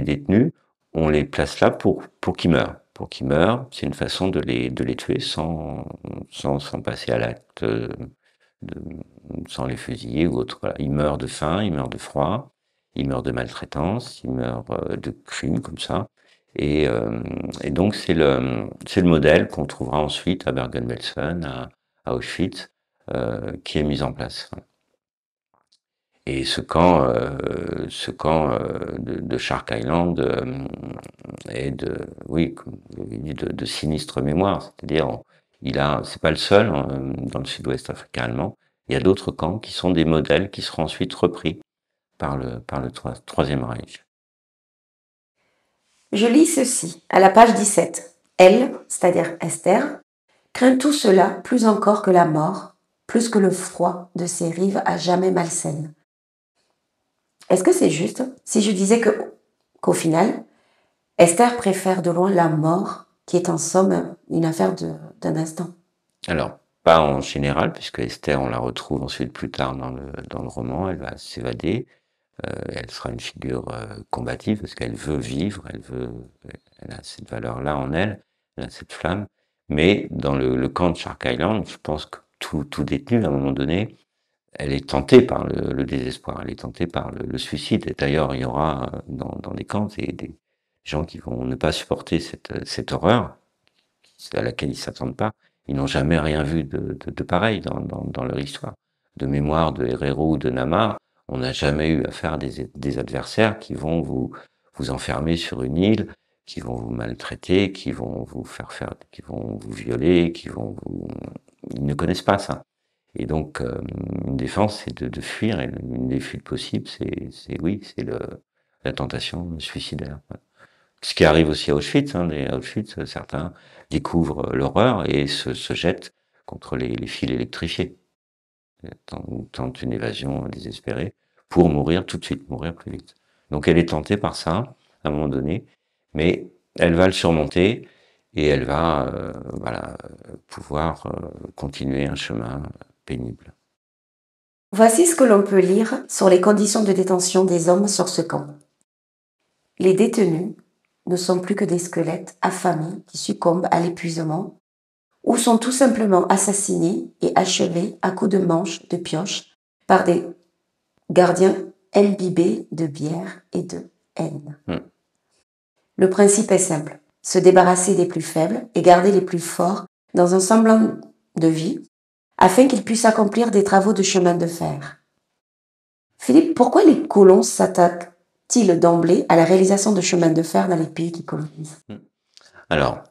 détenus, on les place là pour qu'ils meurent. Pour qu'ils meurent, c'est une façon de les tuer sans passer à l'acte, sans les fusiller ou autre. Voilà. Ils meurent de faim, ils meurent de froid, ils meurent de maltraitance, ils meurent de crimes comme ça. Et donc, c'est le modèle qu'on trouvera ensuite à Bergen-Belsen, à Auschwitz, qui est mis en place. Et ce camp de Shark Island est de sinistre mémoire. C'est-à-dire, c'est pas le seul dans le sud-ouest africain allemand. Il y a d'autres camps qui sont des modèles qui seront ensuite repris par le Troisième Reich. Je lis ceci à la page 17. Elle, c'est-à-dire Esther, craint tout cela plus encore que la mort, plus que le froid de ces rives à jamais malsaines. Est-ce que c'est juste si je disais qu'au final, Esther préfère de loin la mort, qui est en somme une affaire d'un instant? Alors, pas en général, puisque Esther, on la retrouve ensuite plus tard dans le roman, elle va s'évader, elle sera une figure combative, parce qu'elle veut vivre, elle a cette valeur-là en elle, elle a cette flamme, mais dans le camp de Shark Island, je pense que tout détenu, à un moment donné, elle est tentée par le désespoir, elle est tentée par le suicide. Et d'ailleurs, il y aura dans les camps des gens qui vont ne pas supporter cette horreur à laquelle ils s'attendent pas. Ils n'ont jamais rien vu de pareil dans leur histoire. De mémoire de Herero ou de Nama, on n'a jamais eu affaire à des adversaires qui vont vous enfermer sur une île, qui vont vous maltraiter, qui vont qui vont vous violer, ils ne connaissent pas ça. Et donc, une défense, c'est de fuir, et une des fuites possibles, c'est la tentation suicidaire. Ce qui arrive aussi à Auschwitz, à Auschwitz, certains découvrent l'horreur et se jettent contre les fils électrifiés. Tentent une évasion désespérée pour mourir tout de suite, mourir plus vite. Donc elle est tentée par ça, à un moment donné, mais elle va le surmonter et elle va pouvoir continuer un chemin pénible. Voici ce que l'on peut lire sur les conditions de détention des hommes sur ce camp. Les détenus ne sont plus que des squelettes affamés qui succombent à l'épuisement ou sont tout simplement assassinés et achevés à coups de manches de pioche par des gardiens imbibés de bière et de haine. Le principe est simple, se débarrasser des plus faibles et garder les plus forts dans un semblant de vie afin qu'ils puissent accomplir des travaux de chemin de fer. Philippe, pourquoi les colons s'attaquent-ils d'emblée à la réalisation de chemins de fer dans les pays qui colonisent? Alors,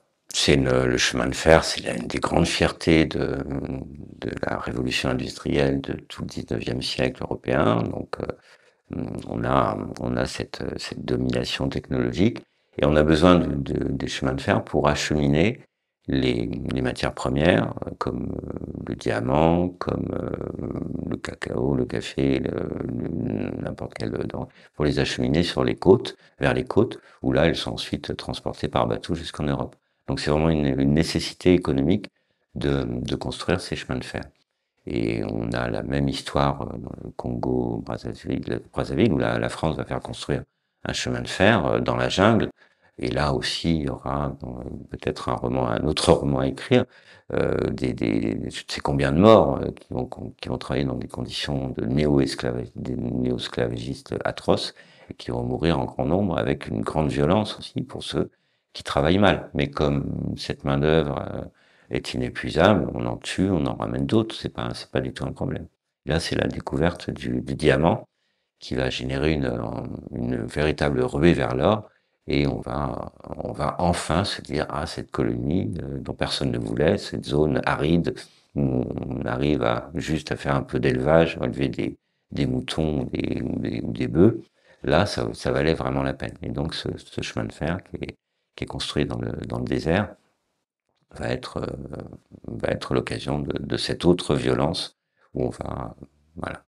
le chemin de fer, c'est une des grandes fiertés de la révolution industrielle de tout le 19e siècle européen. Donc, on a cette domination technologique et on a besoin des chemins de fer pour acheminer les matières premières comme le diamant, comme le cacao, le café, n'importe quel pour les acheminer sur les côtes, vers les côtes, où là elles sont ensuite transportées par bateau jusqu'en Europe. Donc c'est vraiment une nécessité économique de construire ces chemins de fer. Et on a la même histoire dans le Congo, Brazzaville, où la France va faire construire un chemin de fer dans la jungle. Et là aussi, il y aura peut-être un autre roman à écrire. Je sais combien de morts qui vont travailler dans des conditions de néo-esclavagistes atroces et qui vont mourir en grand nombre avec une grande violence aussi pour ceux qui travaillent mal. Mais comme cette main-d'œuvre est inépuisable, on en tue, on en ramène d'autres, c'est pas du tout un problème. Là, c'est la découverte du diamant qui va générer une véritable ruée vers l'or, et on va enfin se dire, ah, cette colonie dont personne ne voulait, cette zone aride où on arrive juste à faire un peu d'élevage, à élever des moutons ou des bœufs, là, ça valait vraiment la peine. Et donc, ce chemin de fer qui est construit dans le désert, va être, euh, va être l'occasion de cette autre violence où on va, voilà,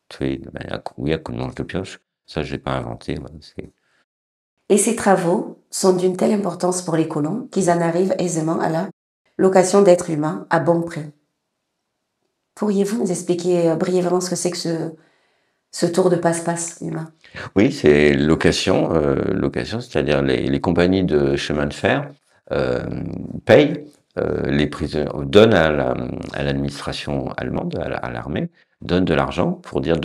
tuer de manière, oui, à coup de manche de pioche. Ça, je l'ai pas inventé. Voilà, Et ces travaux sont d'une telle importance pour les colons qu'ils en arrivent aisément à la location d'êtres humains à bon prix. Pourriez-vous nous expliquer brièvement ce que c'est que ce tour de passe-passe humain? Oui, c'est location, c'est-à-dire les compagnies de chemin de fer euh, payent les prisonniers, donnent à l'administration allemande, à l'armée, donnent de l'argent pour dire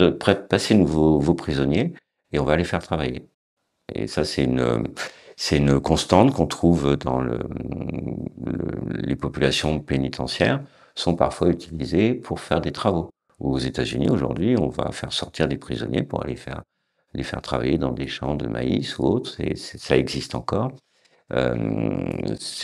passez-nous vos prisonniers et on va les faire travailler. Et ça, c'est une constante qu'on trouve dans les populations pénitentiaires sont parfois utilisées pour faire des travaux. Aux États-Unis, aujourd'hui, on va faire sortir des prisonniers pour les faire travailler dans des champs de maïs ou autres. Ça existe encore. Euh,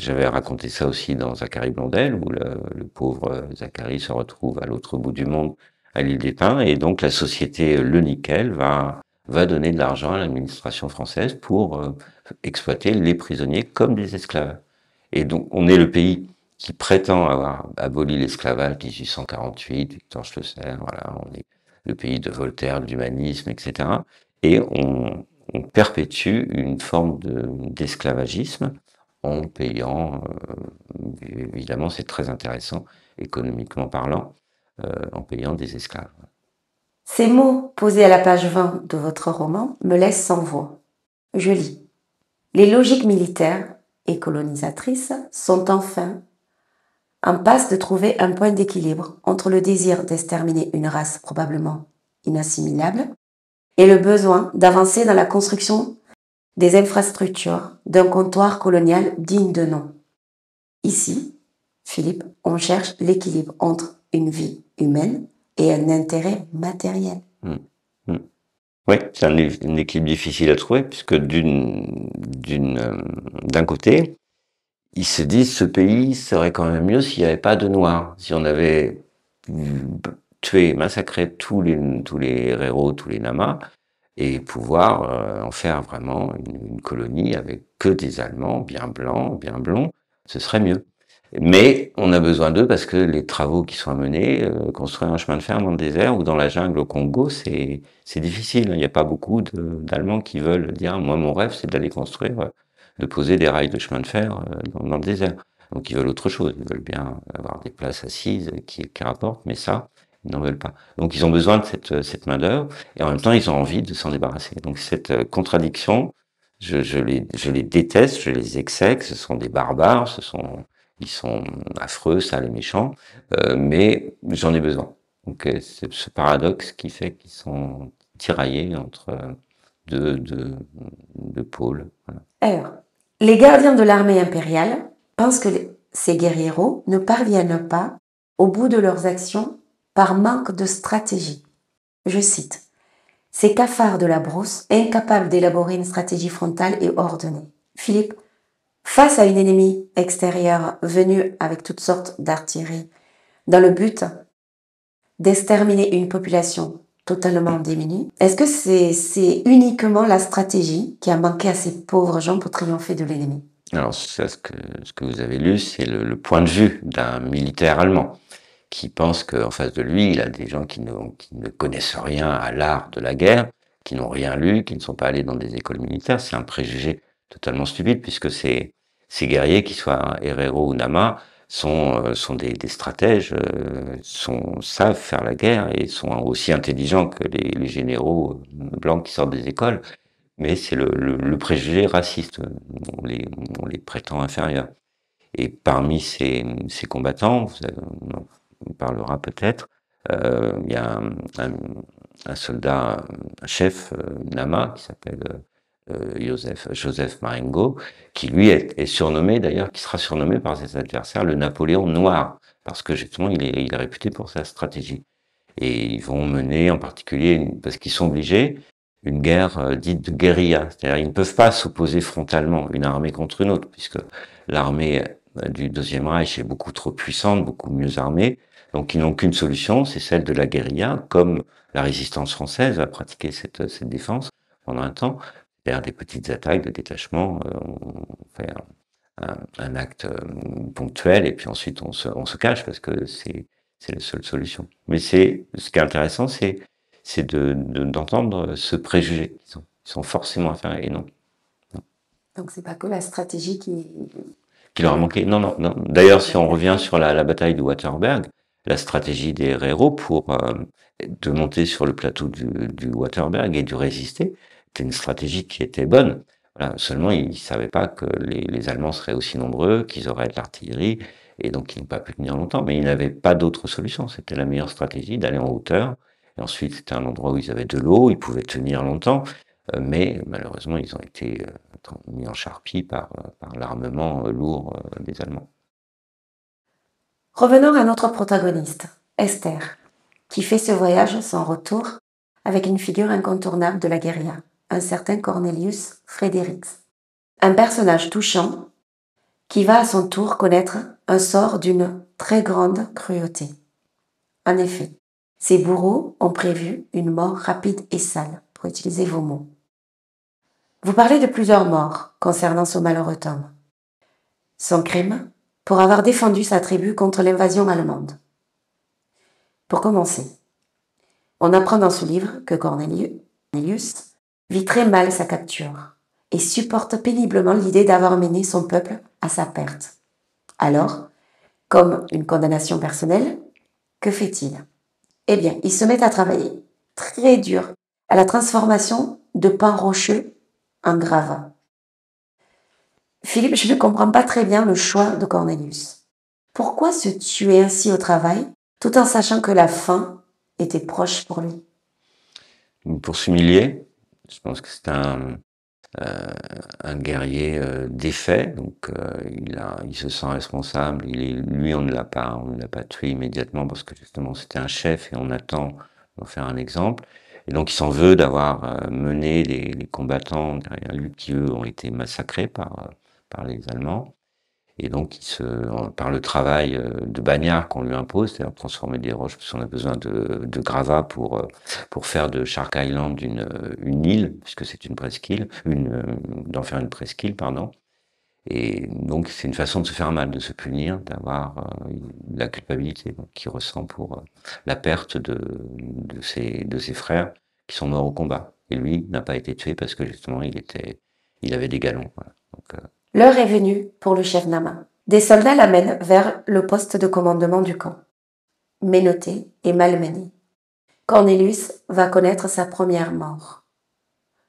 J'avais raconté ça aussi dans Zacharie Blondel, où le pauvre Zacharie se retrouve à l'autre bout du monde, à l'île des Pins, et donc la société Le Nickel va donner de l'argent à l'administration française pour exploiter les prisonniers comme des esclaves. Et donc on est le pays qui prétend avoir aboli l'esclavage 1848, Victor Schlosser, voilà, on est le pays de Voltaire, de l'humanisme, etc. Et on perpétue une forme d'esclavagisme en payant, évidemment c'est très intéressant économiquement parlant, en payant des esclaves. Ces mots posés à la page 20 de votre roman me laissent sans voix. Je lis. Les logiques militaires et colonisatrices sont enfin en passe de trouver un point d'équilibre entre le désir d'exterminer une race probablement inassimilable et le besoin d'avancer dans la construction des infrastructures d'un comptoir colonial digne de nom. Ici, Philippe, on cherche l'équilibre entre une vie humaine et un intérêt matériel. Mmh. Mmh. Oui, c'est un équilibre difficile à trouver puisque d'un côté, ils se disent ce pays serait quand même mieux s'il n'y avait pas de Noirs, si on avait tué, massacré tous les héros, tous les Namas, et pouvoir en faire vraiment une colonie avec que des Allemands bien blancs, bien blonds, ce serait mieux. Mais on a besoin d'eux parce que les travaux qui sont à mener, construire un chemin de fer dans le désert ou dans la jungle au Congo, c'est difficile. Il n'y a pas beaucoup d'Allemands qui veulent dire, moi mon rêve c'est d'aller construire, de poser des rails de chemin de fer dans le désert. Donc ils veulent autre chose, ils veulent bien avoir des places assises qui rapportent, mais ça, ils n'en veulent pas. Donc ils ont besoin de cette main-d'œuvre et en même temps ils ont envie de s'en débarrasser. Donc cette contradiction, je les déteste, je les exècre, ce sont des barbares, ils sont affreux, sales et méchants, mais j'en ai besoin. Donc c'est ce paradoxe qui fait qu'ils sont tiraillés entre deux pôles. Voilà. Alors, les gardiens de l'armée impériale pensent que ces guerrieros ne parviennent pas au bout de leurs actions par manque de stratégie. Je cite, « Ces cafards de la brousse, incapables d'élaborer une stratégie frontale et ordonnée. » Philippe, face à une ennemie extérieure venue avec toutes sortes d'artillerie, dans le but d'exterminer une population totalement démunis. Est-ce que c'est uniquement la stratégie qui a manqué à ces pauvres gens pour triompher de l'ennemi? Alors, ça, ce que vous avez lu, c'est le point de vue d'un militaire allemand qui pense qu'en face de lui, il a des gens qui ne connaissent rien à l'art de la guerre, qui n'ont rien lu, qui ne sont pas allés dans des écoles militaires. C'est un préjugé totalement stupide puisque ces guerriers, qu'ils soient Herero ou Nama, sont des stratèges, savent faire la guerre et sont aussi intelligents que les généraux blancs qui sortent des écoles. Mais c'est le préjugé raciste. On les prétend inférieurs. Et parmi ces combattants, on parlera peut-être, il y a un soldat, un chef Nama qui s'appelle Joseph Marengo, qui lui est surnommé d'ailleurs, qui sera surnommé par ses adversaires le Napoléon noir, parce que justement il est réputé pour sa stratégie. Et ils vont mener en particulier, parce qu'ils sont obligés, une guerre dite de guérilla. C'est-à-dire ils ne peuvent pas s'opposer frontalement une armée contre une autre, puisque l'armée du Deuxième Reich est beaucoup trop puissante, beaucoup mieux armée. Donc ils n'ont qu'une solution, c'est celle de la guérilla, comme la résistance française a pratiqué cette défense pendant un temps. C'est-à-dire des petites attaques de détachement, on fait un acte ponctuel et puis ensuite on se cache parce que c'est la seule solution. Mais ce qui est intéressant, c'est d'entendre ce préjugé. Ils sont forcément inférieurs et non. Donc c'est pas que la stratégie Qui leur a manqué. Non, non, non. D'ailleurs, si on revient sur la bataille de Waterberg, la stratégie des héros pour de monter sur le plateau du Waterberg et de résister, c'était une stratégie qui était bonne. Voilà. Seulement, ils ne savaient pas que les Allemands seraient aussi nombreux, qu'ils auraient de l'artillerie, et donc ils n'ont pas pu tenir longtemps. Mais ils n'avaient pas d'autre solution. C'était la meilleure stratégie d'aller en hauteur. Et ensuite, c'était un endroit où ils avaient de l'eau, ils pouvaient tenir longtemps. Mais malheureusement, ils ont été mis en charpie par l'armement lourd des Allemands. Revenons à notre protagoniste, Esther, qui fait ce voyage sans retour avec une figure incontournable de la guérilla, un certain Cornelius Fredericks. Un personnage touchant qui va à son tour connaître un sort d'une très grande cruauté. En effet, ses bourreaux ont prévu une mort rapide et sale, pour utiliser vos mots. Vous parlez de plusieurs morts concernant ce malheureux Tom. Son crime, pour avoir défendu sa tribu contre l'invasion allemande. Pour commencer, on apprend dans ce livre que Cornelius vit très mal sa capture et supporte péniblement l'idée d'avoir mené son peuple à sa perte. Alors, comme une condamnation personnelle, que fait-il? Eh bien, il se met à travailler très dur à la transformation de pain rocheux en gravats. Philippe, je ne comprends pas très bien le choix de Cornelius. Pourquoi se tuer ainsi au travail, tout en sachant que la fin était proche pour lui? Pour s'humilier, je pense que c'est un guerrier défait, donc il se sent responsable. Lui, on ne l'a pas tué immédiatement parce que justement c'était un chef et on attend d'en faire un exemple. Et donc il s'en veut d'avoir mené les combattants derrière lui qui eux ont été massacrés par les Allemands. Et donc, par le travail de bagnard qu'on lui impose, c'est-à-dire transformer des roches, parce qu'on a besoin de gravats pour faire de Shark Island une île, puisque c'est une presqu'île, d'en faire une presqu'île, pardon. Et donc, c'est une façon de se faire mal, de se punir, d'avoir la culpabilité qu'il ressent pour la perte de ses frères qui sont morts au combat. Et lui n'a pas été tué parce que justement, il avait des galons. Voilà. Donc, l'heure est venue pour le chef Nama. Des soldats l'amènent vers le poste de commandement du camp. Menotté et malmené, Cornelius va connaître sa première mort.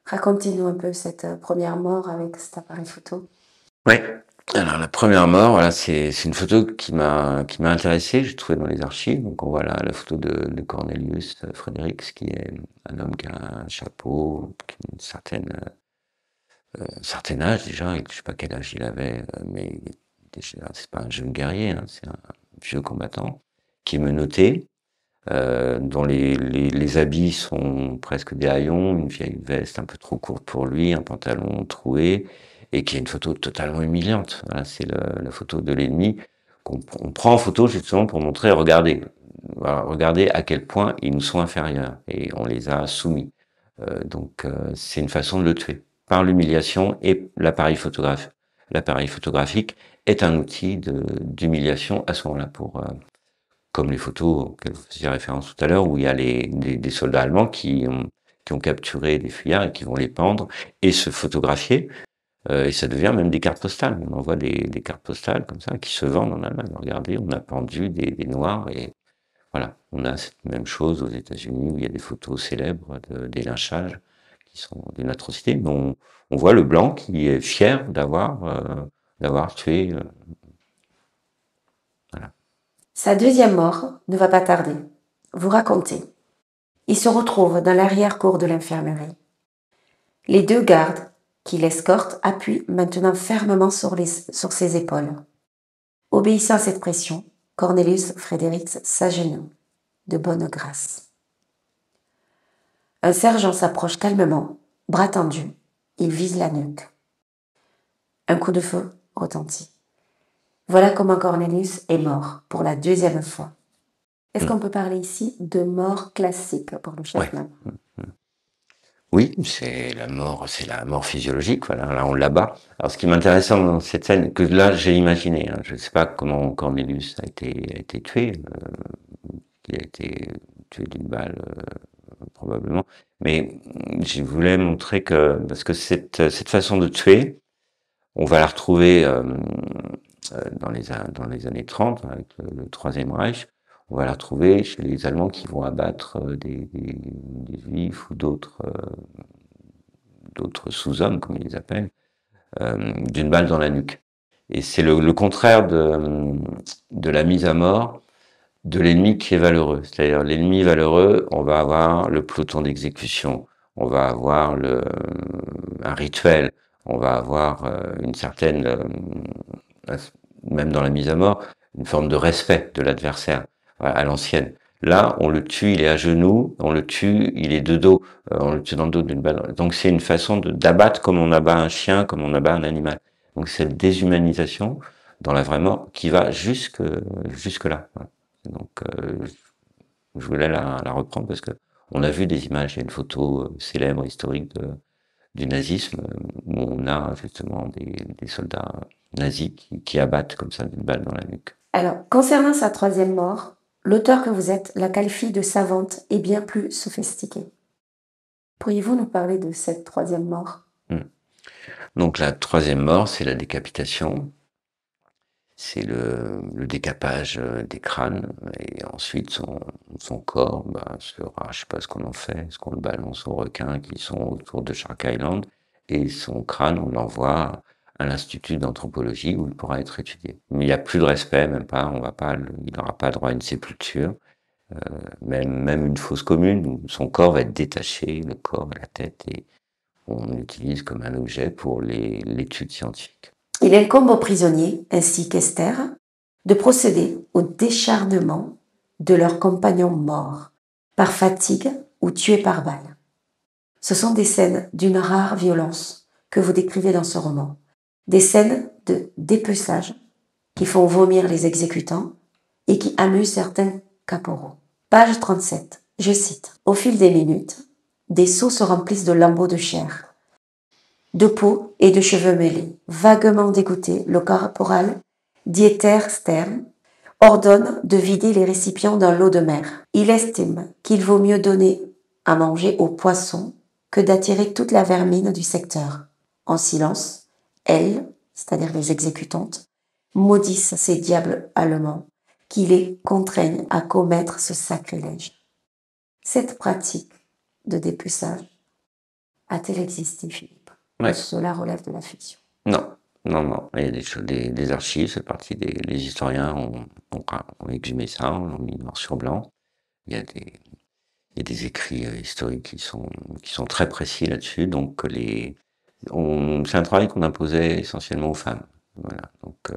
Racontez-nous un peu cette première mort avec cet appareil photo. Oui. Alors la première mort, voilà, c'est une photo qui m'a intéressé. J'ai trouvé dans les archives. Donc on voit la photo de Cornelius Fredericks, qui est un homme qui a un chapeau, qui a un certain âge déjà. Je sais pas quel âge il avait, mais c'est pas un jeune guerrier, hein, c'est un vieux combattant qui est menotté, dont les habits sont presque des haillons, une vieille veste un peu trop courte pour lui, un pantalon troué, et qui est une photo totalement humiliante. Voilà, c'est la photo de l'ennemi qu'on prend en photo justement pour montrer, regardez, voilà, regardez à quel point ils nous sont inférieurs et on les a soumis. C'est une façon de le tuer par l'humiliation et l'appareil photographique est un outil d'humiliation à ce moment-là comme les photos auxquelles vous faisiez référence tout à l'heure, où il y a des soldats allemands qui ont capturé des fuyards et qui vont les pendre et se photographier. Et ça devient même des cartes postales. On envoie des cartes postales comme ça qui se vendent en Allemagne. Regardez, on a pendu des Noirs et voilà. On a cette même chose aux États-Unis où il y a des photos célèbres des lynchages qui sont d'une atrocité. Mais on voit le blanc qui est fier d'avoir tué. Voilà. Sa deuxième mort ne va pas tarder. Vous racontez. Il se retrouve dans l'arrière-cour de l'infirmerie. Les 2 gardes qui l'escortent appuient maintenant fermement sur ses épaules. Obéissant à cette pression, Cornelius Fredericks s'agenouille, de bonne grâce. Un sergent s'approche calmement, bras tendus. Il vise la nuque. Un coup de feu retentit. Voilà comment Cornelius est mort pour la 2e fois. Est-ce qu'on peut parler ici de mort classique pour le chef-man? Oui, c'est la mort physiologique. Voilà, là on l'abat. Alors, ce qui m'intéresse dans cette scène, que là j'ai imaginé, je ne sais pas comment Cornelius a été tué. Il a été tué d'une balle probablement, mais je voulais montrer que parce que cette façon de tuer, on va la retrouver dans les années 30 avec le Troisième Reich. On va la retrouver chez les Allemands qui vont abattre des Juifs ou d'autres sous-hommes, comme ils les appellent, d'une balle dans la nuque. Et c'est le contraire de la mise à mort de l'ennemi qui est valeureux. C'est-à-dire l'ennemi valeureux, on va avoir le peloton d'exécution, on va avoir un rituel, on va avoir une certaine, même dans la mise à mort, une forme de respect de l'adversaire à l'ancienne. Là, on le tue, il est à genoux, on le tue, il est de dos, on le tue dans le dos d'une balle. Donc c'est une façon d'abattre comme on abat un chien, comme on abat un animal. Donc cette déshumanisation dans la vraie mort qui va jusque là. Voilà. Donc je voulais la reprendre parce que on a vu des images, il y a une photo célèbre, historique du nazisme où on a justement des soldats nazis qui abattent comme ça d'une balle dans la nuque. Alors, concernant sa 3e mort, l'auteur que vous êtes la qualifie de savante et bien plus sophistiquée. Pourriez-vous nous parler de cette 3e mort? Donc la 3e mort, c'est la décapitation. C'est le décapage des crânes et ensuite son corps sera, je sais pas ce qu'on en fait, est-ce qu'on le balance aux requins qui sont autour de Shark Island et son crâne on l'envoie à l'Institut d'anthropologie où il pourra être étudié. Mais il n'y a plus de respect, même pas, il n'aura pas droit à une sépulture, même une fosse commune où son corps va être détaché, le corps et la tête, et on l'utilise comme un objet pour l'étude scientifique. Il incombe aux prisonniers, ainsi qu'Esther, de procéder au décharnement de leurs compagnons morts, par fatigue ou tués par balle. Ce sont des scènes d'une rare violence que vous décrivez dans ce roman, des scènes de dépeçage qui font vomir les exécutants et qui amusent certains caporaux. Page 37, je cite. Au fil des minutes, des seaux se remplissent de lambeaux de chair, de peau et de cheveux mêlés. Vaguement dégoûté, le caporal Dieter Stern ordonne de vider les récipients d'un lot de mer. Il estime qu'il vaut mieux donner à manger aux poissons que d'attirer toute la vermine du secteur. En silence, elles, c'est-à-dire les exécutantes, maudissent ces diables allemands qui les contraignent à commettre ce sacrilège. Cette pratique de dépeçage a-t-elle existé, Philippe? Ouais. Cela relève de la fiction. Non. Il y a des choses, des archives, c'est parti les historiens ont exhumé ça, on l'a mis noir sur blanc. Il y a des écrits historiques qui sont très précis là-dessus. Donc c'est un travail qu'on imposait essentiellement aux femmes. Voilà. Donc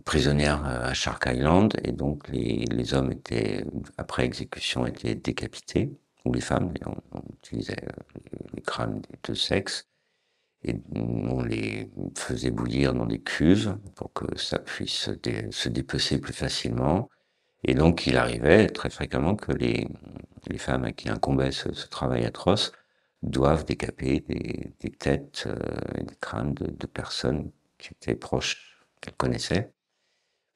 prisonnières à Shark Island, et donc les hommes étaient après exécution étaient décapités, ou les femmes, on utilisait les crânes des 2 sexes. Et on les faisait bouillir dans des cuves pour que ça puisse se dépecer plus facilement. Et donc, il arrivait très fréquemment que les femmes à qui incombait ce travail atroce doivent décaper des têtes et des crânes de personnes qui étaient proches, qu'elles connaissaient,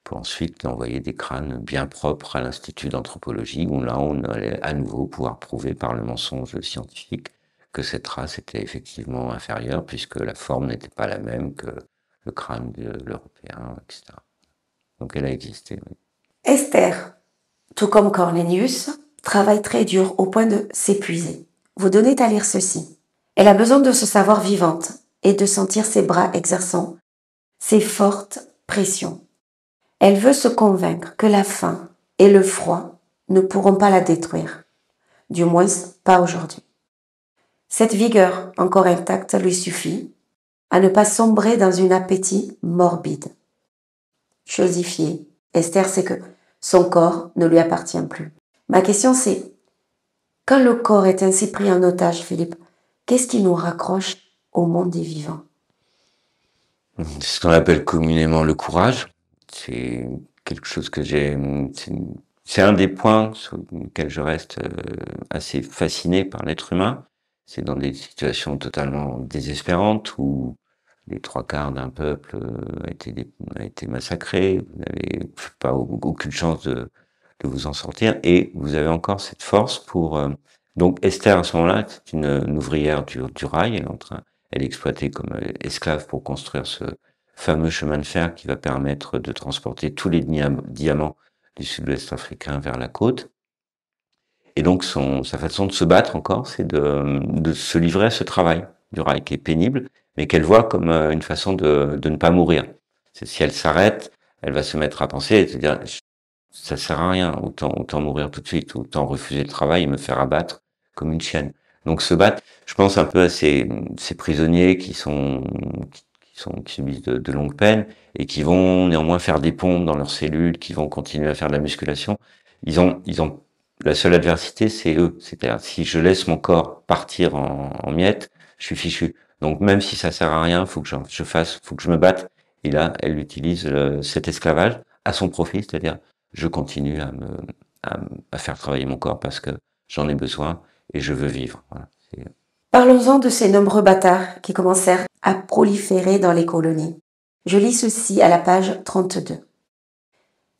pour ensuite envoyer des crânes bien propres à l'Institut d'anthropologie, où là, on allait à nouveau pouvoir prouver par le mensonge scientifique que cette race était effectivement inférieure, puisque la forme n'était pas la même que le crâne de l'Européen, etc. Donc elle a existé, oui. Esther, tout comme Cornelius, travaille très dur au point de s'épuiser. Vous donnez à lire ceci. Elle a besoin de se savoir vivante et de sentir ses bras exerçant ses fortes pressions. Elle veut se convaincre que la faim et le froid ne pourront pas la détruire. Du moins, pas aujourd'hui. Cette vigueur encore intacte lui suffit à ne pas sombrer dans un appétit morbide. Chosifiée, Esther sait que son corps ne lui appartient plus. Ma question c'est, quand le corps est ainsi pris en otage, Philippe, qu'est-ce qui nous raccroche au monde des vivants? C'est ce qu'on appelle communément le courage. C'est quelque chose que c'est un des points sur lesquels je reste assez fasciné par l'être humain. C'est dans des situations totalement désespérantes où les trois quarts d'un peuple a été massacré, vous n'avez pas aucune chance de vous en sortir, et vous avez encore cette force pour... donc Esther, à ce moment-là, c'est une ouvrière du rail, elle est exploitée comme esclave pour construire ce fameux chemin de fer qui va permettre de transporter tous les diamants du sud-ouest africain vers la côte. Et donc sa façon de se battre encore, c'est de se livrer à ce travail du rail qui est pénible, mais qu'elle voit comme une façon de ne pas mourir. C'est si elle s'arrête, elle va se mettre à penser et se dire ça sert à rien, autant mourir tout de suite, autant refuser le travail et me faire abattre comme une chienne. Donc se battre, je pense un peu à ces prisonniers qui subissent de longues peines et qui vont néanmoins faire des pompes dans leurs cellules, qui vont continuer à faire de la musculation. Ils ont la seule adversité, c'est eux. C'est-à-dire, si je laisse mon corps partir en miettes, je suis fichu. Donc, même si ça sert à rien, faut que faut que je me batte. Et là, elle utilise cet esclavage à son profit, c'est-à-dire, je continue à faire travailler mon corps parce que j'en ai besoin et je veux vivre. Voilà. Parlons-en de ces nombreux bâtards qui commencèrent à proliférer dans les colonies. Je lis ceci à la page 32.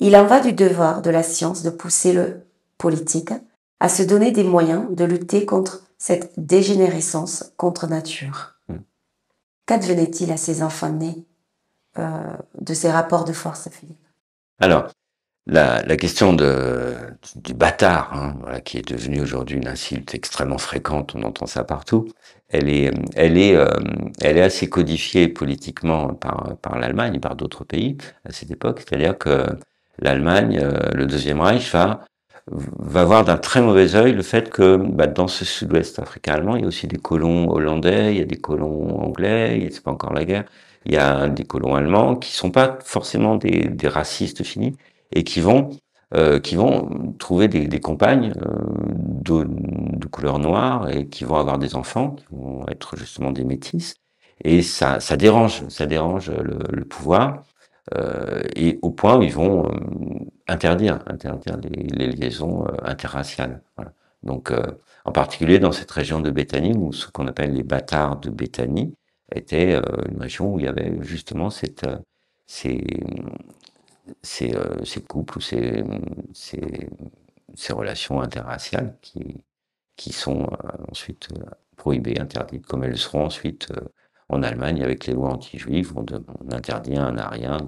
Il en va du devoir de la science de pousser le politique à se donner des moyens de lutter contre cette dégénérescence contre nature. Qu'advenait-il à ces enfants nés de ces rapports de force, Philippe? Alors, la question du bâtard, hein, voilà, qui est devenue aujourd'hui une insulte extrêmement fréquente, on entend ça partout, elle est assez codifiée politiquement par l'Allemagne et par d'autres pays à cette époque. C'est-à-dire que l'Allemagne, le Deuxième Reich, va voir d'un très mauvais œil le fait que dans ce sud-ouest africain allemand, il y a aussi des colons hollandais, il y a des colons anglais, c'est pas encore la guerre, il y a des colons allemands qui sont pas forcément des racistes finis et qui vont trouver des compagnes de couleur noire et qui vont avoir des enfants qui vont être justement des métis, et ça dérange le pouvoir. Et au point où ils vont interdire les liaisons interraciales. Voilà. Donc, en particulier dans cette région de Béthanie, où ce qu'on appelle les bâtards de Béthanie était une région où il y avait justement ces couples ou ces relations interraciales qui sont ensuite prohibées, interdites, comme elles le seront ensuite en Allemagne avec les lois anti-juives. On interdit à un arien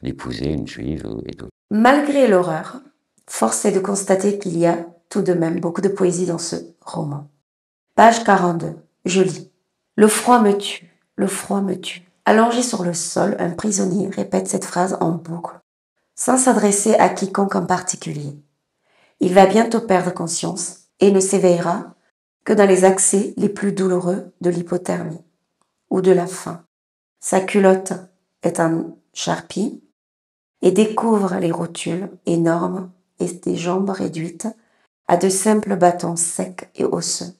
d'épouser une juive et d'autres. Malgré l'horreur, force est de constater qu'il y a tout de même beaucoup de poésie dans ce roman. Page 42, je lis. Le froid me tue, le froid me tue. Allongé sur le sol, un prisonnier répète cette phrase en boucle, sans s'adresser à quiconque en particulier. Il va bientôt perdre conscience et ne s'éveillera que dans les accès les plus douloureux de l'hypothermie ou de la faim. Sa culotte est en charpie et découvre les rotules énormes et des jambes réduites à de simples bâtons secs et osseux.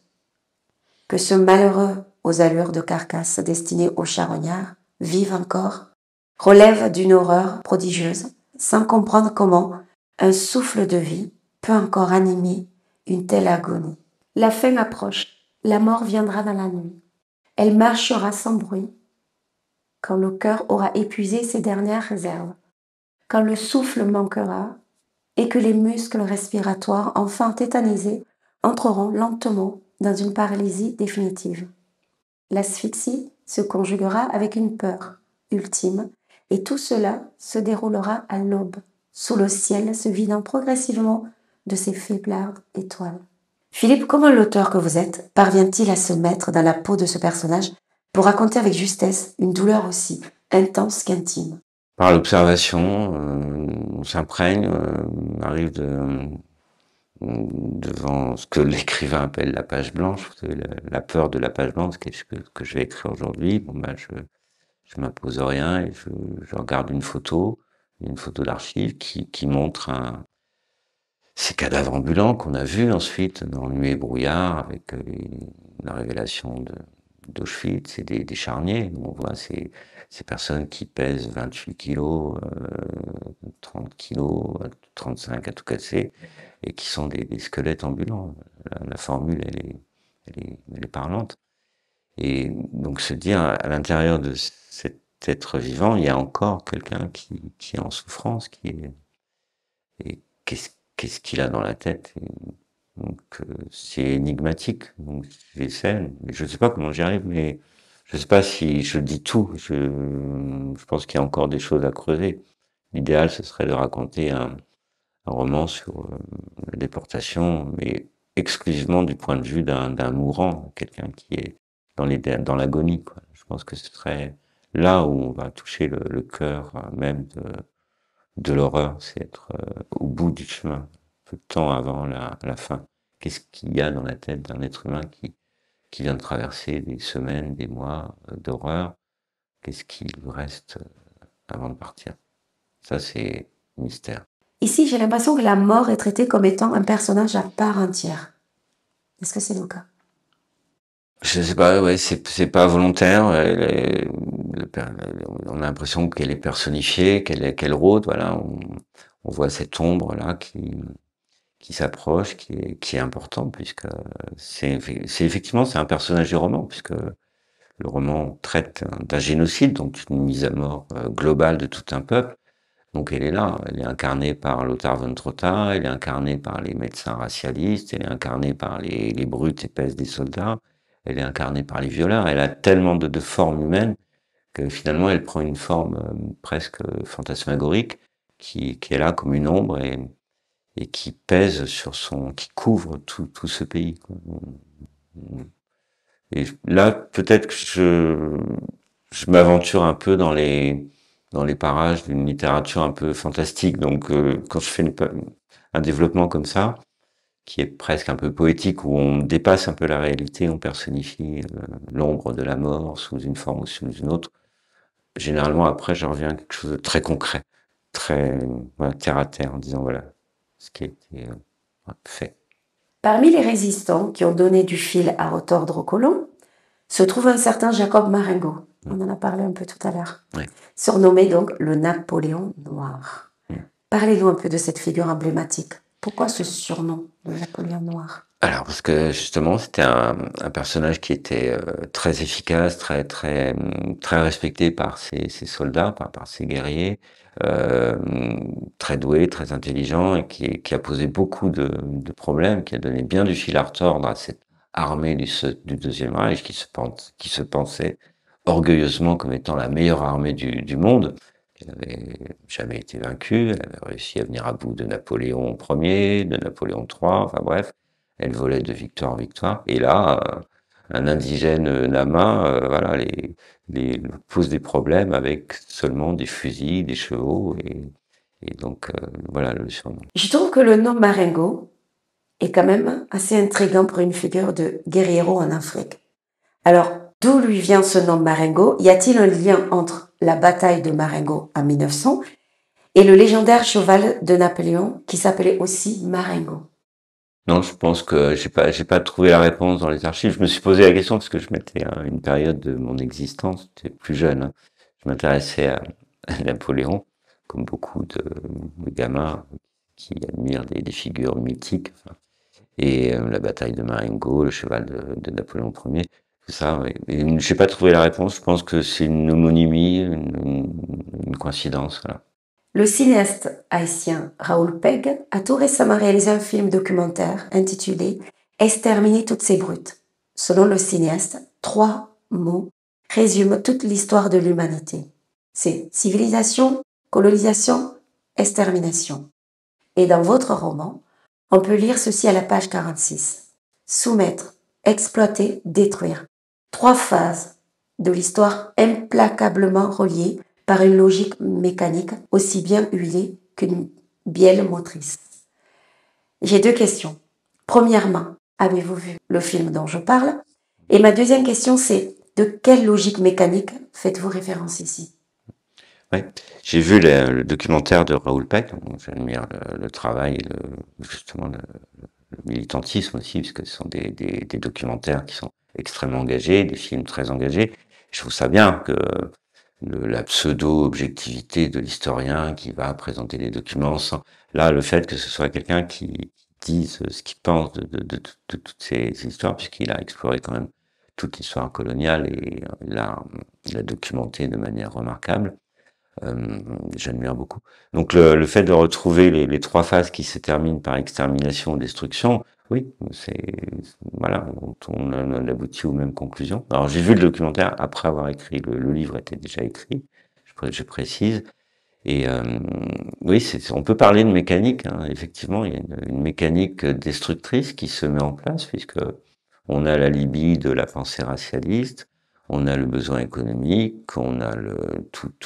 Que ce malheureux aux allures de carcasse destinée aux charognards, vive encore, relève d'une horreur prodigieuse, sans comprendre comment un souffle de vie peut encore animer une telle agonie. La fin approche, la mort viendra dans la nuit. Elle marchera sans bruit, quand le cœur aura épuisé ses dernières réserves, quand le souffle manquera et que les muscles respiratoires, enfin tétanisés, entreront lentement dans une paralysie définitive. L'asphyxie se conjuguera avec une peur ultime, et tout cela se déroulera à l'aube, sous le ciel se vidant progressivement de ses faiblardes étoiles. Philippe, comment l'auteur que vous êtes parvient-il à se mettre dans la peau de ce personnage pour raconter avec justesse une douleur aussi intense qu'intime? Par l'observation, on s'imprègne, on arrive devant ce que l'écrivain appelle la page blanche, vous savez, la peur de la page blanche, qui est ce que je vais écrire aujourd'hui. Bon, ben, je m'impose rien et je regarde une photo d'archive qui montre ces cadavres ambulants qu'on a vus ensuite dans Nuit et brouillard avec la révélation d'Auschwitz et des charniers. On voit ces personnes qui pèsent 28 kilos, 30 kilos, 35 à tout casser, et qui sont des squelettes ambulants. La formule, elle est parlante. Et donc se dire, à l'intérieur de cet être vivant, il y a encore quelqu'un qui est en souffrance, et qu'est-ce qu'il a dans la tête. Donc c'est énigmatique. Donc j'essaie, mais je ne sais pas comment j'y arrive, mais je ne sais pas si je dis tout. Je pense qu'il y a encore des choses à creuser. L'idéal, ce serait de raconter un roman sur la déportation, mais exclusivement du point de vue d'un mourant, quelqu'un qui est dans l'agonie, quoi. Je pense que ce serait là où on va toucher le cœur même de l'horreur, c'est être au bout du chemin, peu de temps avant la fin. Qu'est-ce qu'il y a dans la tête d'un être humain qui vient de traverser des semaines, des mois d'horreur? Qu'est-ce qui lui reste avant de partir? Ça, c'est mystère. Ici, j'ai l'impression que la mort est traitée comme étant un personnage à part entière. Est-ce que c'est le cas? Je sais pas, ouais, c'est pas volontaire. On a l'impression qu'elle est personnifiée, qu'elle rôde. Voilà, on voit cette ombre là qui s'approche, qui est important puisque c'est effectivement c'est un personnage du roman puisque le roman traite d'un génocide, donc une mise à mort globale de tout un peuple. Donc elle est là, elle est incarnée par Lothar von Trotha, elle est incarnée par les médecins racialistes, elle est incarnée par les brutes épaisses des soldats, elle est incarnée par les violeurs. Elle a tellement de formes humaines que finalement elle prend une forme presque fantasmagorique qui est là comme une ombre et qui pèse qui couvre tout ce pays, quoi. Et là, peut-être que je m'aventure un peu dans les parages d'une littérature un peu fantastique. Donc, quand je fais un développement comme ça, qui est presque un peu poétique, où on dépasse un peu la réalité, on personnifie l'ombre de la mort sous une forme ou sous une autre, généralement, après, je reviens à quelque chose de très concret, très voilà, terre à terre, en disant, voilà, ce qui a été fait. Parmi les résistants qui ont donné du fil à retordre aux colons, se trouve un certain Jacob Marengo. On en a parlé un peu tout à l'heure. Oui. Surnommé donc le Napoléon noir. Parlez-nous un peu de cette figure emblématique. Pourquoi ce surnom de Napoléon noir? Alors, parce que justement, c'était un personnage qui était très efficace, très respecté par ses soldats, par ses guerriers, euh, très doué, très intelligent, et qui a posé beaucoup de problèmes, qui a donné bien du fil à retordre à cette armée du Deuxième Reich, qui se pensait orgueilleusement comme étant la meilleure armée du monde. Elle n'avait jamais été vaincue, elle avait réussi à venir à bout de Napoléon Ier, de Napoléon III, enfin bref. Elle volait de victoire en victoire. Et là, un indigène lama, voilà, pose des problèmes avec seulement des fusils, des chevaux, et donc voilà le surnom. Je trouve que le nom Marengo est quand même assez intriguant pour une figure de guerriero en Afrique. Alors, d'où lui vient ce nom Marengo? Y a-t-il un lien entre la bataille de Marengo en 1900 et le légendaire cheval de Napoléon qui s'appelait aussi Marengo? Non, je pense que j'ai pas trouvé la réponse dans les archives. Je me suis posé la question parce que je m'étais, à une période de mon existence, j'étais plus jeune, hein. Je m'intéressais à Napoléon, comme beaucoup de gamins qui admirent des figures mythiques. Enfin, et la bataille de Marengo, le cheval de Napoléon Ier, tout ça. Ouais. Et j'ai pas trouvé la réponse. Je pense que c'est une homonymie, une coïncidence. Voilà. Le cinéaste haïtien Raoul Pegg a tout récemment réalisé un film documentaire intitulé Exterminer toutes ces brutes. Selon le cinéaste, 3 mots résument toute l'histoire de l'humanité. C'est civilisation, colonisation, extermination. Et dans votre roman, on peut lire ceci à la page 46. Soumettre, exploiter, détruire. 3 phases de l'histoire implacablement reliées par une logique mécanique aussi bien huilée qu'une bielle motrice. J'ai 2 questions. Premièrement, avez-vous vu le film dont je parle? Et ma deuxième question, c'est de quelle logique mécanique faites-vous référence ici? Ouais. J'ai vu le documentaire de Raoul Peck. J'admire le travail, justement le militantisme aussi, parce que ce sont des documentaires qui sont extrêmement engagés, des films très engagés. Je trouve ça bien que la pseudo-objectivité de l'historien qui va présenter des documents sans, là, le fait que ce soit quelqu'un qui dise ce qu'il pense de toutes ces histoires, puisqu'il a exploré quand même toute l'histoire coloniale et l'a documenté de manière remarquable. J'admire beaucoup. Donc le fait de retrouver les 3 phases qui se terminent par extermination ou destruction, oui, voilà, on aboutit aux mêmes conclusions. Alors j'ai vu le documentaire après avoir écrit, le livre était déjà écrit, je précise. Et oui, on peut parler de mécanique, hein. Effectivement, il y a une mécanique destructrice qui se met en place, puisque on a la Libye de la pensée racialiste, on a le besoin économique, on a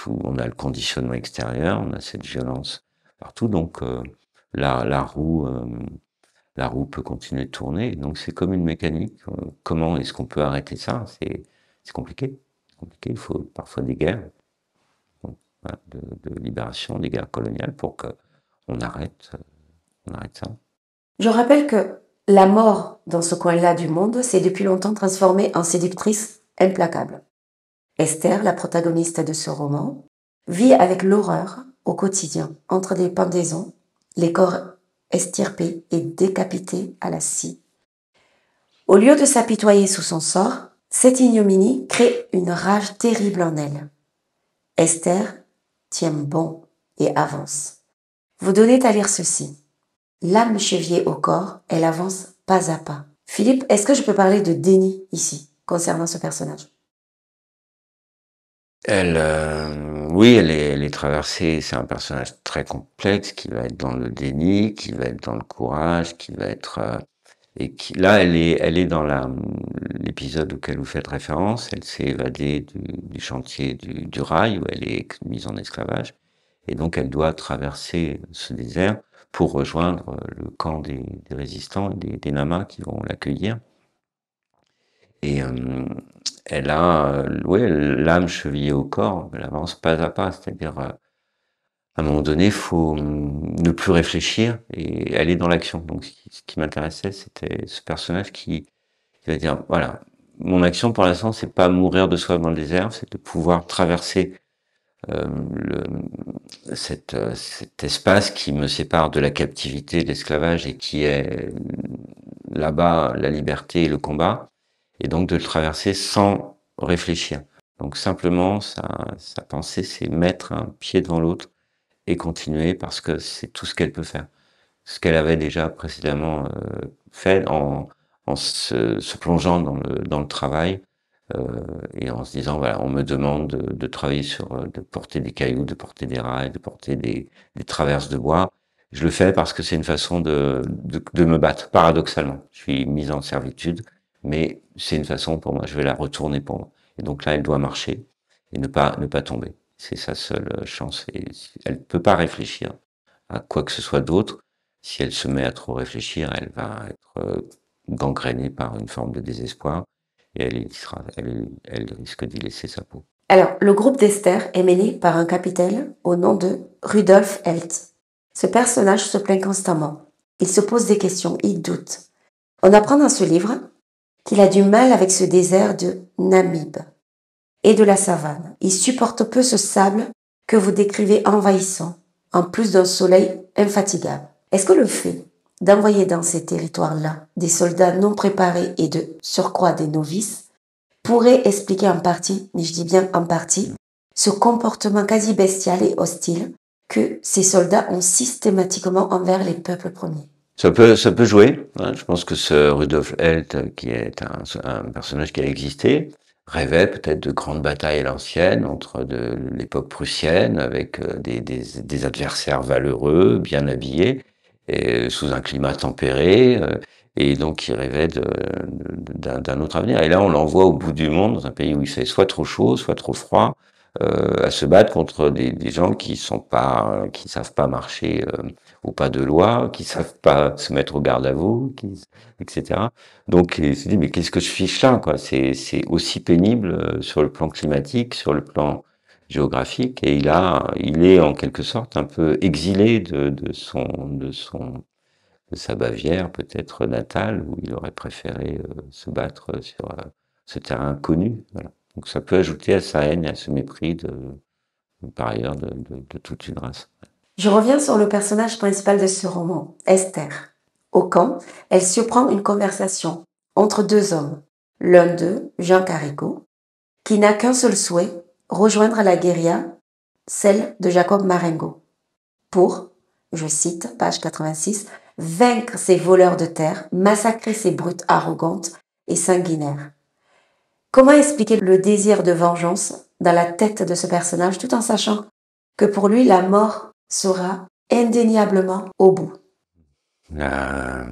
on a le conditionnement extérieur, on a cette violence partout. Donc la la roue peut continuer de tourner. Donc c'est comme une mécanique. Comment est-ce qu'on peut arrêter ça? C'est compliqué. C'est compliqué. Il faut parfois des guerres, voilà, de libération, des guerres coloniales pour que on arrête ça. Je rappelle que la mort dans ce coin-là du monde s'est depuis longtemps transformée en séductrice implacable. Esther, la protagoniste de ce roman, vit avec l'horreur au quotidien entre des pendaisons, les corps estirpés et décapités à la scie. Au lieu de s'apitoyer sous son sort, cette ignominie crée une rage terrible en elle. Esther tient bon et avance. Vous donnez à lire ceci. L'âme chevillée au corps, elle avance pas à pas. Philippe, est-ce que je peux parler de déni ici, concernant ce personnage? Oui, elle est traversée. C'est un personnage très complexe qui va être dans le déni, qui va être dans le courage, qui va être et qui là, elle est dans l'épisode auquel vous faites référence. Elle s'est évadée du chantier du rail où elle est mise en esclavage, et donc elle doit traverser ce désert pour rejoindre le camp des résistants et des Namas qui vont l'accueillir. Et elle a, ouais, l'âme chevillée au corps, elle avance pas à pas, c'est-à-dire à un moment donné, faut ne plus réfléchir et aller dans l'action. Donc ce qui m'intéressait, c'était ce personnage qui va dire, voilà, mon action pour l'instant, c'est pas mourir de soif dans le désert, c'est de pouvoir traverser euh, le, cet espace qui me sépare de la captivité, de l'esclavage et qui est là-bas la liberté et le combat, et donc de le traverser sans réfléchir. Donc simplement, sa pensée, c'est mettre un pied devant l'autre et continuer parce que c'est tout ce qu'elle peut faire. Ce qu'elle avait déjà précédemment fait en se plongeant dans le travail et en se disant, voilà, on me demande de travailler de porter des cailloux, de porter des rails, de porter des traverses de bois. Je le fais parce que c'est une façon de me battre, paradoxalement. Je suis mise en servitude, mais c'est une façon pour moi, je vais la retourner pour moi. Et donc là, elle doit marcher et ne pas tomber. C'est sa seule chance. Et elle peut pas réfléchir à quoi que ce soit d'autre. Si elle se met à trop réfléchir, elle va être gangrénée par une forme de désespoir et elle risque d'y laisser sa peau. Alors, le groupe d'Esther est mené par un capitaine au nom de Rudolf Held. Ce personnage se plaint constamment. Il se pose des questions, il doute. On apprend dans ce livre qu'il a du mal avec ce désert de Namib et de la savane. Il supporte peu ce sable que vous décrivez envahissant, en plus d'un soleil infatigable. Est-ce que le fait d'envoyer dans ces territoires-là des soldats non préparés et de surcroît des novices pourrait expliquer en partie, mais je dis bien en partie, ce comportement quasi bestial et hostile que ces soldats ont systématiquement envers les peuples premiers? Ça peut jouer. Hein. Je pense que ce Rudolf Held, qui est un personnage qui a existé, rêvait peut-être de grandes batailles à l'ancienne entre de l'époque prussienne, avec des adversaires valeureux, bien habillés, et sous un climat tempéré. Et donc, il rêvait d'un autre avenir. Et là, on l'envoie au bout du monde, dans un pays où il fait soit trop chaud, soit trop froid, à se battre contre des gens qui savent pas marcher au pas de loi, qui savent pas se mettre au garde à vous, etc. Donc, il se dit, mais qu'est-ce que je fiche là, quoi? C'est aussi pénible sur le plan climatique, sur le plan géographique, et il est en quelque sorte un peu exilé de sa Bavière, peut-être natale, où il aurait préféré se battre sur ce terrain connu. Voilà. Donc, ça peut ajouter à sa haine et à ce mépris par ailleurs de toute une race. Je reviens sur le personnage principal de ce roman, Esther. Au camp, elle surprend une conversation entre deux hommes. L'un d'eux, Jean Carrico, qui n'a qu'un seul souhait, rejoindre la guérilla, celle de Jacob Marengo, pour, je cite, page 86, vaincre ces voleurs de terre, massacrer ces brutes arrogantes et sanguinaires. Comment expliquer le désir de vengeance dans la tête de ce personnage tout en sachant que pour lui la mort sera indéniablement au bout? La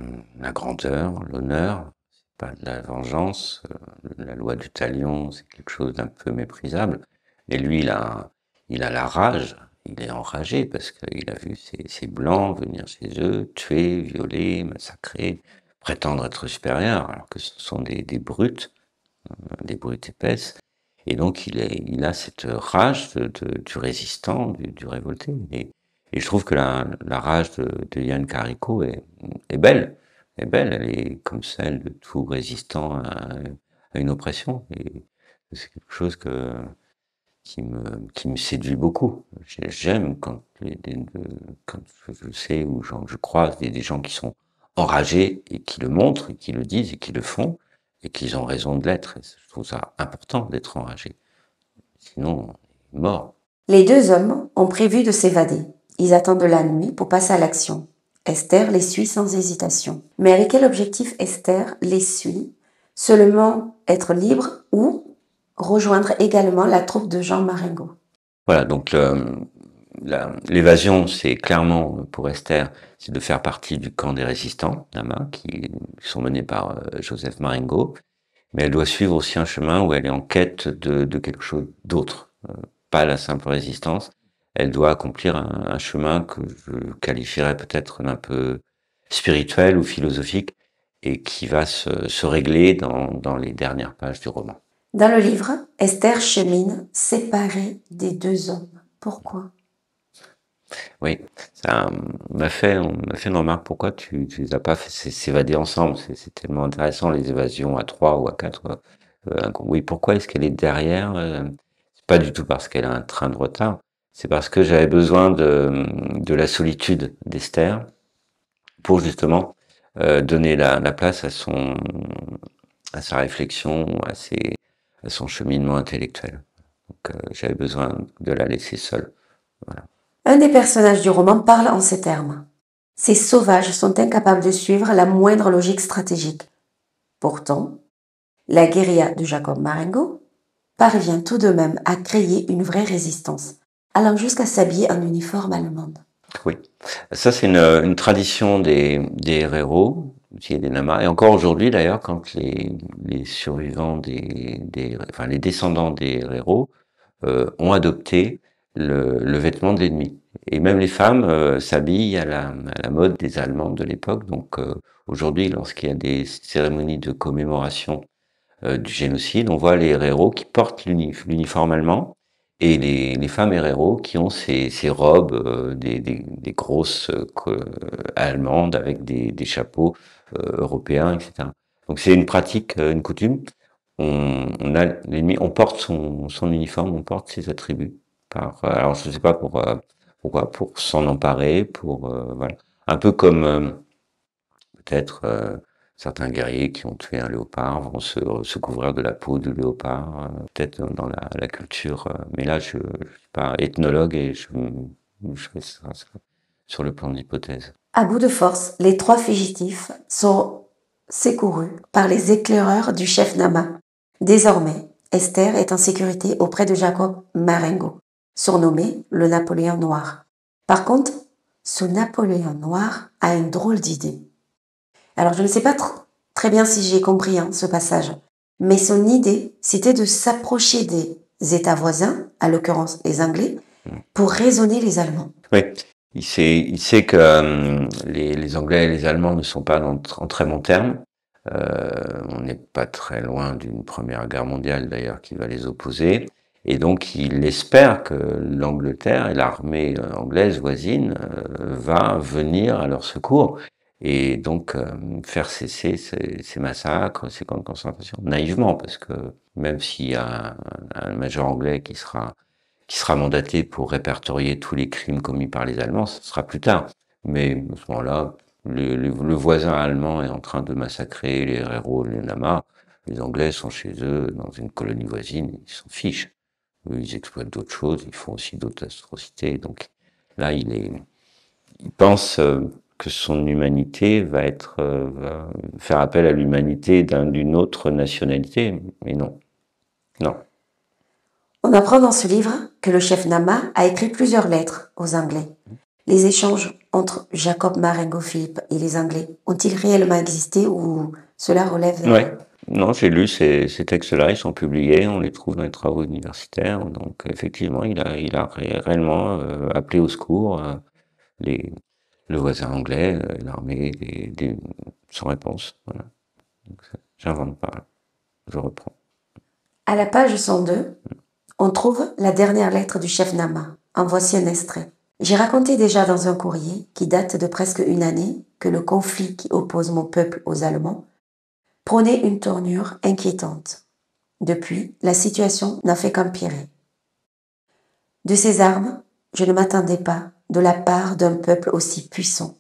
grandeur, l'honneur, c'est pas de la vengeance. La loi du talion, c'est quelque chose d'un peu méprisable. Et lui, il a la rage. Il est enragé parce qu'il a vu ces blancs venir chez eux, tuer, violer, massacrer, prétendre être supérieurs, alors que ce sont des brutes épaisses. Et donc, il a cette rage du résistant, du révolté. Et je trouve que la rage de Yann Carico est belle. Est belle, elle est comme celle de tout résistant à une oppression. Et c'est quelque chose qui me séduit beaucoup. J'aime quand je sais ou je croise des gens qui sont enragés et qui le montrent, et qui le disent et qui le font, et qu'ils ont raison de l'être. Je trouve ça important d'être enragé. Sinon, on est mort. Les deux hommes ont prévu de s'évader. Ils attendent la nuit pour passer à l'action. Esther les suit sans hésitation. Mais avec quel objectif Esther les suit? Seulement être libre ou rejoindre également la troupe de Jean Marengo? Voilà, donc l'évasion, c'est clairement, pour Esther, c'est de faire partie du camp des résistants, Nama, qui sont menés par Joseph Marengo. Mais elle doit suivre aussi un chemin où elle est en quête de quelque chose d'autre, pas la simple résistance. Elle doit accomplir un chemin que je qualifierais peut-être d'un peu spirituel ou philosophique et qui va se régler dans les dernières pages du roman. Dans le livre, Esther chemine séparée des deux hommes. Pourquoi? Oui, on m'a fait une remarque, pourquoi tu les as pas fait s'évader ensemble? C'est tellement intéressant, les évasions à trois ou à quatre. Oui, pourquoi est-ce qu'elle est derrière? C'est pas du tout parce qu'elle a un train de retard, c'est parce que j'avais besoin de la solitude d'Esther pour justement donner la place à sa réflexion, à son cheminement intellectuel. Donc j'avais besoin de la laisser seule. Voilà. Un des personnages du roman parle en ces termes. Ces sauvages sont incapables de suivre la moindre logique stratégique. Pourtant, la guérilla de Jacob Marengo parvient tout de même à créer une vraie résistance, allant jusqu'à s'habiller en uniforme allemande. Oui, ça c'est une tradition des héros, qui est des Nama, et encore aujourd'hui d'ailleurs, quand les survivants enfin les descendants des héros ont adopté le vêtement de l'ennemi. Et même les femmes s'habillent à la mode des Allemandes de l'époque. Donc aujourd'hui, lorsqu'il y a des cérémonies de commémoration du génocide, on voit les héros qui portent l'uniforme allemand et les femmes héros qui ont ces robes, des grosses allemandes avec des chapeaux européens, etc. Donc c'est une pratique, une coutume. On a l'ennemi, on porte son uniforme, on porte ses attributs. Alors je sais pas pourquoi, pour s'en emparer, voilà, un peu comme peut-être certains guerriers qui ont tué un léopard vont se couvrir de la peau du léopard, peut-être dans la culture. Mais là, je suis pas ethnologue et je fais ça sur le plan de l'hypothèse. À bout de force, les 3 fugitifs sont secourus par les éclaireurs du chef Nama. Désormais, Esther est en sécurité auprès de Jacob Marengo, surnommé le Napoléon Noir. Par contre, ce Napoléon Noir a une drôle d'idée. Alors, je ne sais pas très bien si j'ai compris ce passage, mais son idée, c'était de s'approcher des États voisins, à l'occurrence les Anglais, pour raisonner les Allemands. Oui, il sait que les Anglais et les Allemands ne sont pas en très bons termes. On n'est pas très loin d'une première guerre mondiale d'ailleurs qui va les opposer. Et donc il espère que l'Angleterre et l'armée anglaise voisine va venir à leur secours et donc faire cesser ces massacres, ces camps de concentration, naïvement, parce que même s'il y a un major anglais qui sera mandaté pour répertorier tous les crimes commis par les Allemands, ce sera plus tard. Mais à ce moment-là, le voisin allemand est en train de massacrer les héros, les Nama. Les Anglais sont chez eux, dans une colonie voisine, ils s'en fichent. Eux, ils exploitent d'autres choses, ils font aussi d'autres atrocités. Donc là, il pense que son humanité va faire appel à l'humanité d'une autre nationalité. Mais non. Non. On apprend dans ce livre que le chef Nama a écrit plusieurs lettres aux Anglais. Les échanges entre Jacob Marengo Philippe et les Anglais ont-ils réellement existé ou cela relève de... Ouais. Non, j'ai lu ces textes-là, ils sont publiés, on les trouve dans les travaux universitaires. Donc effectivement, il a réellement appelé au secours les, le voisin anglais, l'armée, sans réponse. Voilà. Donc, j'invente pas, je reprends. À la page 102, on trouve la dernière lettre du chef Nama. En voici un extrait. J'ai raconté déjà dans un courrier qui date de presque une année que le conflit qui oppose mon peuple aux Allemands prenait une tournure inquiétante. Depuis, la situation n'a fait qu'empirer. De ces armes, je ne m'attendais pas de la part d'un peuple aussi puissant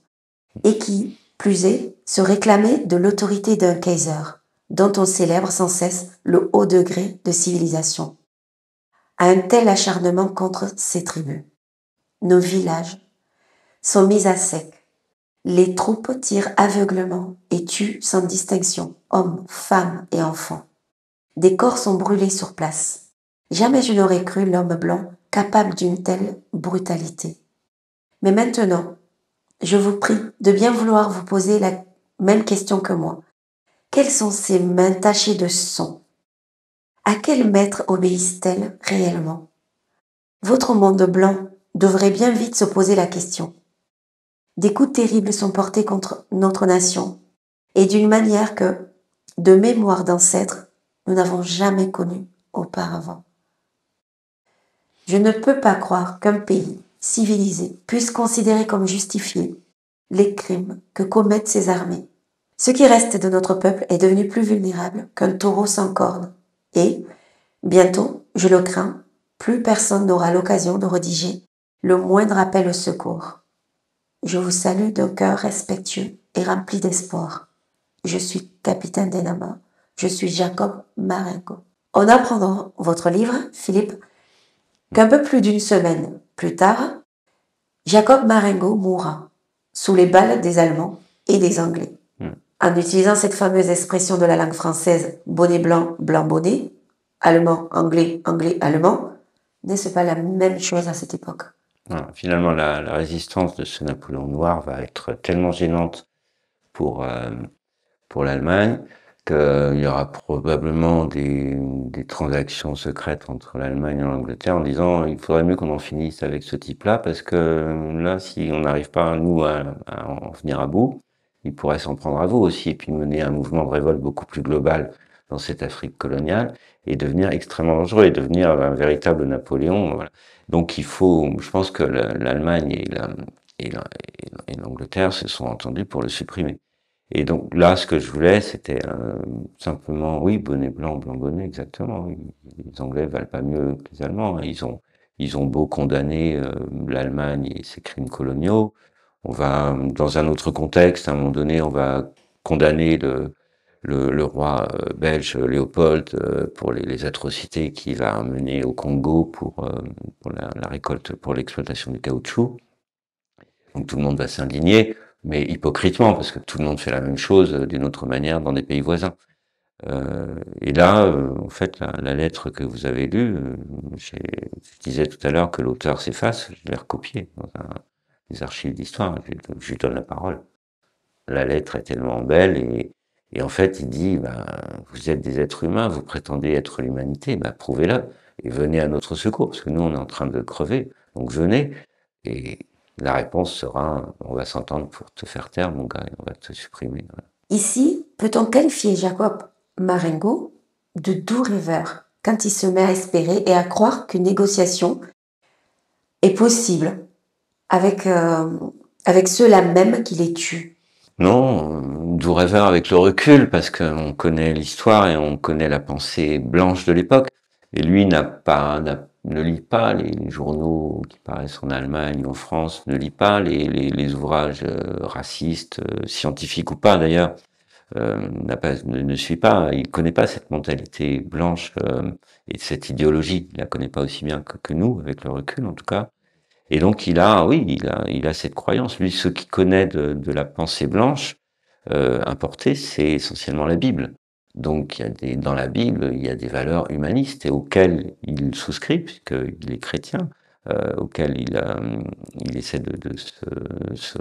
et qui, plus est, se réclamait de l'autorité d'un Kaiser, dont on célèbre sans cesse le haut degré de civilisation. À un tel acharnement contre ces tribus. Nos villages sont mis à sec. Les troupes tirent aveuglement et tuent sans distinction hommes, femmes et enfants. Des corps sont brûlés sur place. Jamais je n'aurais cru l'homme blanc capable d'une telle brutalité. Mais maintenant, je vous prie de bien vouloir vous poser la même question que moi. Quelles sont ces mains tachées de sang? À quel maître obéissent-elles réellement? Votre monde blanc devrait bien vite se poser la question. Des coups terribles sont portés contre notre nation, et d'une manière que, de mémoire d'ancêtres, nous n'avons jamais connue auparavant. Je ne peux pas croire qu'un pays civilisé puisse considérer comme justifiés les crimes que commettent ces armées. Ce qui reste de notre peuple est devenu plus vulnérable qu'un taureau sans cornes, et, bientôt, je le crains, plus personne n'aura l'occasion de rédiger le moindre appel au secours. Je vous salue d'un cœur respectueux et rempli d'espoir. Je suis capitaine des Nama. Je suis Jacob Marengo. On apprend dans votre livre, Philippe, qu'un peu plus d'une semaine plus tard, Jacob Marengo mourra sous les balles des Allemands et des Anglais. En utilisant cette fameuse expression de la langue française « bonnet blanc, blanc bonnet », allemand, anglais, anglais, allemand, n'est-ce pas la même chose à cette époque? Voilà. Finalement, la résistance de ce Napoléon noir va être tellement gênante pour l'Allemagne qu'il y aura probablement des transactions secrètes entre l'Allemagne et l'Angleterre en disant il faudrait mieux qu'on en finisse avec ce type-là parce que là, si on n'arrive pas, nous, à en venir à bout, il pourrait s'en prendre à vous aussi et puis mener un mouvement de révolte beaucoup plus global dans cette Afrique coloniale et devenir extrêmement dangereux et devenir un véritable Napoléon. Voilà. Donc il faut, je pense que l'Allemagne et l'Angleterre se sont entendus pour le supprimer. Et donc là, ce que je voulais, c'était simplement, oui, bonnet blanc, blanc bonnet, exactement. Oui. Les Anglais valent pas mieux que les Allemands. Hein. Ils ont beau condamner l'Allemagne et ses crimes coloniaux. On va, dans un autre contexte, à un moment donné, on va condamner le roi belge Léopold pour les atrocités qu'il va mener au Congo pour la récolte, pour l'exploitation du caoutchouc. Donc tout le monde va s'indigner, mais hypocritement, parce que tout le monde fait la même chose d'une autre manière dans des pays voisins. Et là, en fait, la lettre que vous avez lue, je disais tout à l'heure que l'auteur s'efface, je l'ai recopiée dans les archives d'histoire, je lui donne la parole. La lettre est tellement belle et en fait, il dit, bah, vous êtes des êtres humains, vous prétendez être l'humanité, bah, prouvez-le et venez à notre secours, parce que nous, on est en train de crever, donc venez. Et la réponse sera, on va s'entendre pour te faire taire, mon gars, et on va te supprimer. Voilà. Ici, peut-on qualifier Jacob Marengo de doux rêveur quand il se met à espérer et à croire qu'une négociation est possible avec, avec ceux-là même qui les tuent? Non, doux rêveur avec le recul, parce qu'on connaît l'histoire et on connaît la pensée blanche de l'époque. Et lui ne lit pas les journaux qui paraissent en Allemagne ou en France, ne lit pas les ouvrages racistes, scientifiques ou pas d'ailleurs, ne suit pas, il connaît pas cette mentalité blanche et cette idéologie. Il la connaît pas aussi bien que nous, avec le recul en tout cas. Et donc oui, il a cette croyance. Lui, ce qu'il connaît de la pensée blanche importée, c'est essentiellement la Bible. Donc dans la Bible, il y a des valeurs humanistes et auxquelles il souscrit puisqu'il est chrétien, auxquelles il essaie de se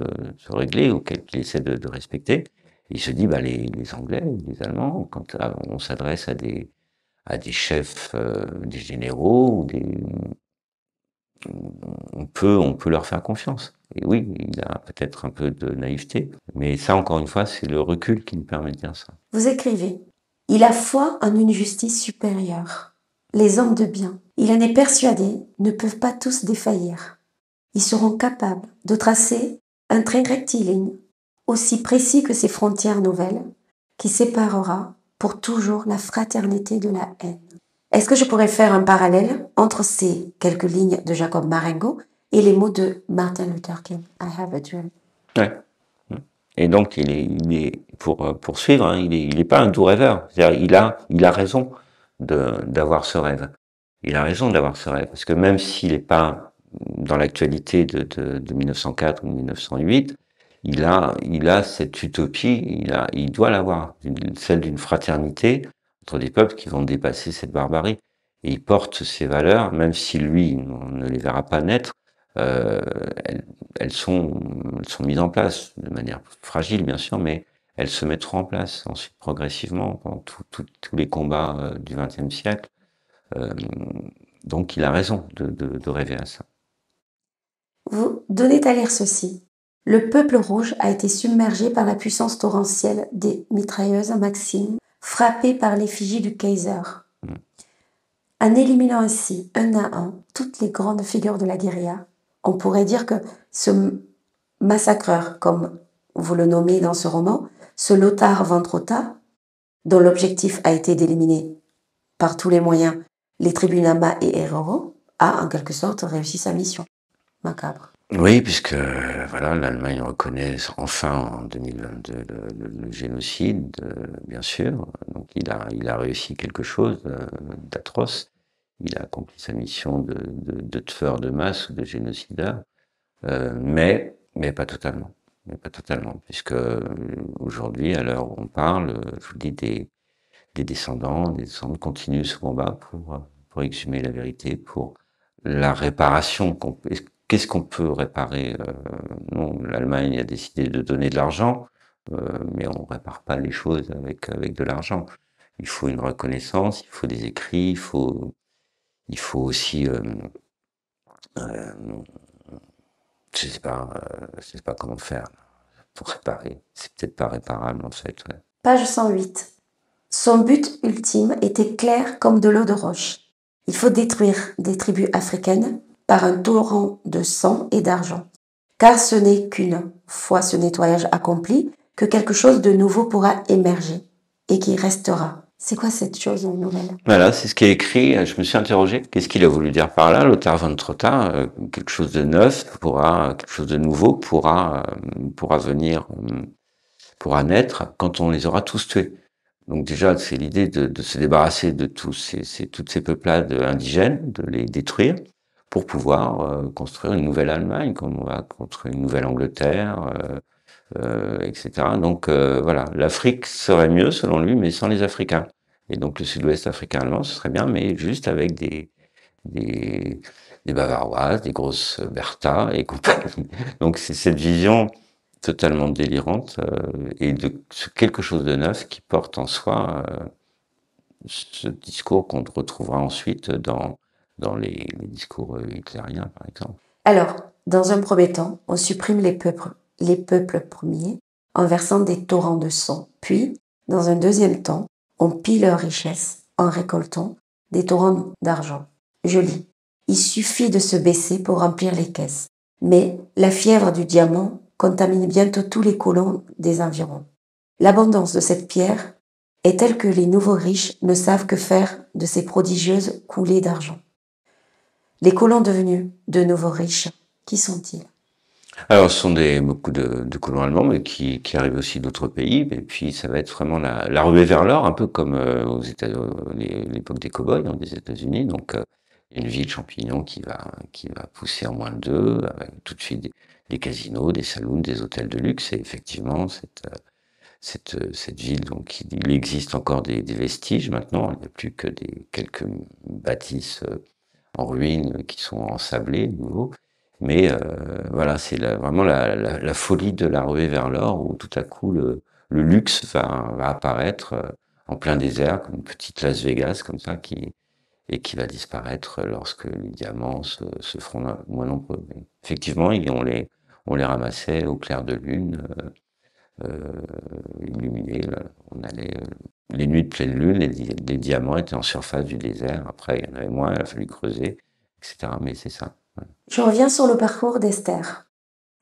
régler, auxquelles il essaie de respecter. Il se dit, bah les Anglais, les Allemands, quand on s'adresse à des chefs, des généraux ou on peut leur faire confiance. Et oui, il a peut-être un peu de naïveté, mais ça, encore une fois, c'est le recul qui nous permet de dire ça. Vous écrivez, il a foi en une justice supérieure. Les hommes de bien, il en est persuadé, ne peuvent pas tous défaillir. Ils seront capables de tracer un trait rectiligne, aussi précis que ces frontières nouvelles, qui séparera pour toujours la fraternité de la haine. Est-ce que je pourrais faire un parallèle entre ces quelques lignes de Jacob Marengo et les mots de Martin Luther King, I have a dream? Ouais. Et donc, pour poursuivre, hein, il est pas un doux rêveur. C'est-à-dire, il a raison d'avoir ce rêve. Il a raison d'avoir ce rêve. Parce que même s'il n'est pas dans l'actualité de 1904 ou 1908, il a cette utopie, il doit l'avoir, celle d'une fraternité entre des peuples qui vont dépasser cette barbarie. Et il porte ces valeurs, même si lui on ne les verra pas naître, euh, elles, elles sont mises en place de manière fragile, bien sûr, mais elles se mettront en place ensuite progressivement pendant tous les combats du XXe siècle. Euh, donc il a raison de rêver à ça. Vous donnez à lire ceci. Le peuple rouge a été submergé par la puissance torrentielle des mitrailleuses Maxim, frappé par l'effigie du Kaiser. En éliminant ainsi, un à un, toutes les grandes figures de la guérilla, on pourrait dire que ce massacreur, comme vous le nommez dans ce roman, ce Lothar von Trotha, dont l'objectif a été d'éliminer par tous les moyens les tribus Nama et Herero, a en quelque sorte réussi sa mission. Macabre. Oui, puisque voilà, l'Allemagne reconnaît enfin en 2022 le génocide, bien sûr. Donc il a réussi quelque chose d'atroce. Il a accompli sa mission de tueur de masse ou de génocideur, mais pas totalement. Mais pas totalement, puisque aujourd'hui, à l'heure où on parle, je vous dis des descendants continuent ce combat pour exhumer la vérité, pour la réparation. Qu'est-ce qu'on peut réparer Non, l'Allemagne a décidé de donner de l'argent, mais on répare pas les choses avec de l'argent. Il faut une reconnaissance, il faut des écrits, il faut aussi, euh, je sais pas comment faire pour réparer. C'est peut-être pas réparable en fait. Ouais. Page 108. Son but ultime était clair comme de l'eau de roche. Il faut détruire des tribus africaines par un torrent de sang et d'argent. Car ce n'est qu'une fois ce nettoyage accompli que quelque chose de nouveau pourra émerger et qui restera. C'est quoi cette chose nouvelle? Voilà, c'est ce qui est écrit. Je me suis interrogé. Qu'est-ce qu'il a voulu dire par là? Lothar von Trotha, quelque chose de neuf quelque chose de nouveau pourra venir, pourra naître quand on les aura tous tués. Donc déjà, c'est l'idée de se débarrasser de toutes ces peuplades indigènes, de les détruire, pour pouvoir construire une nouvelle Allemagne, comme on va construire une nouvelle Angleterre, etc. Donc voilà, l'Afrique serait mieux selon lui, mais sans les Africains. Et donc le sud-ouest africain allemand, ce serait bien, mais juste avec des, des Bavaroises, des grosses Bertha et compagnie. Donc c'est cette vision totalement délirante et de quelque chose de neuf qui porte en soi ce discours qu'on retrouvera ensuite dans les discours hitlériens, par exemple. Alors, dans un premier temps, on supprime les peuples premiers en versant des torrents de sang. Puis, dans un deuxième temps, on pille leurs richesses en récoltant des torrents d'argent. Je lis. Il suffit de se baisser pour remplir les caisses. Mais la fièvre du diamant contamine bientôt tous les colons des environs. L'abondance de cette pierre est telle que les nouveaux riches ne savent que faire de ces prodigieuses coulées d'argent. Les colons devenus de nouveaux riches, qui sont-ils? Alors, ce sont beaucoup de colons allemands, mais qui arrivent aussi d'autres pays. Et puis, ça va être vraiment la ruée vers l'or, un peu comme l'époque des cow-boys des États-Unis. Donc, une ville champignon qui va pousser en moins de deux, avec tout de suite des casinos, des saloons, des hôtels de luxe. Et effectivement, cette ville, donc, il existe encore des vestiges maintenant. Il n'y a plus que quelques bâtisses en ruine qui sont ensablées de nouveau. Mais voilà, c'est vraiment la folie de la ruée vers l'or où tout à coup le luxe va apparaître en plein désert, comme une petite Las Vegas comme ça, et qui va disparaître lorsque les diamants se feront moins nombreux. Mais effectivement, on les ramassait au clair de lune, illuminés. On allait les nuits de pleine lune, les diamants étaient en surface du désert. Après, il y en avait moins, il a fallu creuser, etc. Mais c'est ça. Ouais. Je reviens sur le parcours d'Esther.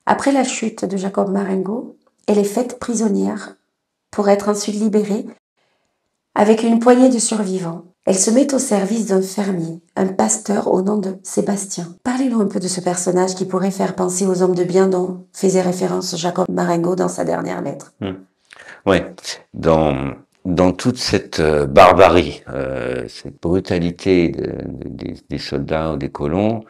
Après la chute de Jacob Marengo, elle est faite prisonnière pour être ensuite libérée avec une poignée de survivants. Elle se met au service d'un fermier, un pasteur au nom de Sébastien. Parlez-nous un peu de ce personnage qui pourrait faire penser aux hommes de bien dont faisait référence Jacob Marengo dans sa dernière lettre. Ouais, dans toute cette barbarie, cette brutalité des soldats ou des colons,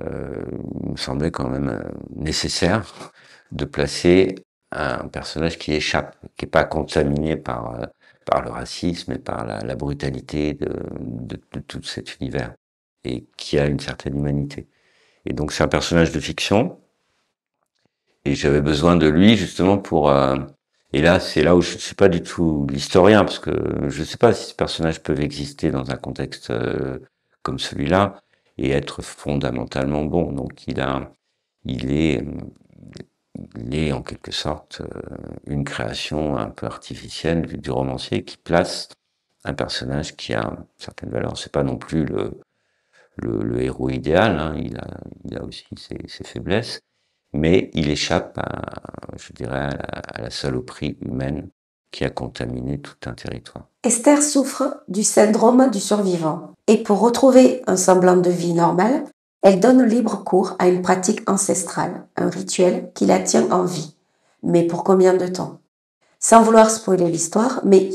il me semblait quand même nécessaire de placer un personnage qui échappe, qui est pas contaminé par le racisme et par la brutalité de tout cet univers, et qui a une certaine humanité. Et donc c'est un personnage de fiction, et j'avais besoin de lui justement et là, c'est là où je ne suis pas du tout l'historien, parce que je ne sais pas si ces personnages peuvent exister dans un contexte comme celui-là et être fondamentalement bon. Donc il est, il est en quelque sorte une création un peu artificielle du romancier qui place un personnage qui a certaines valeurs. C'est pas non plus le héros idéal, hein. Il a aussi ses faiblesses. Mais il échappe je dirais, à la saloperie humaine qui a contaminé tout un territoire. Esther souffre du syndrome du survivant. Et pour retrouver un semblant de vie normale, elle donne libre cours à une pratique ancestrale, un rituel qui la tient en vie. Mais pour combien de temps? Sans vouloir spoiler l'histoire, mais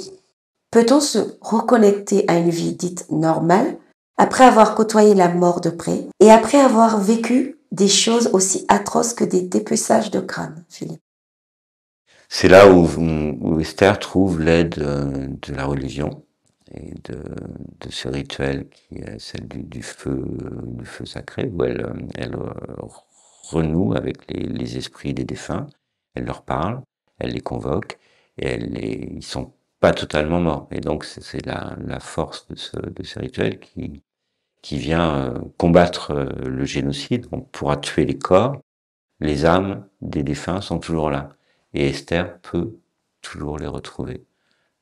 peut-on se reconnecter à une vie dite normale après avoir côtoyé la mort de près et après avoir vécu des choses aussi atroces que des dépeçages de crâne, Philippe? C'est là où Esther trouve l'aide de la religion et de ce rituel qui est celle du feu sacré, où elle renoue avec les esprits des défunts, elle leur parle, elle les convoque, et ils sont pas totalement morts. Et donc c'est la force de ce rituel qui vient combattre le génocide. On pourra tuer les corps, les âmes des défunts sont toujours là. Et Esther peut toujours les retrouver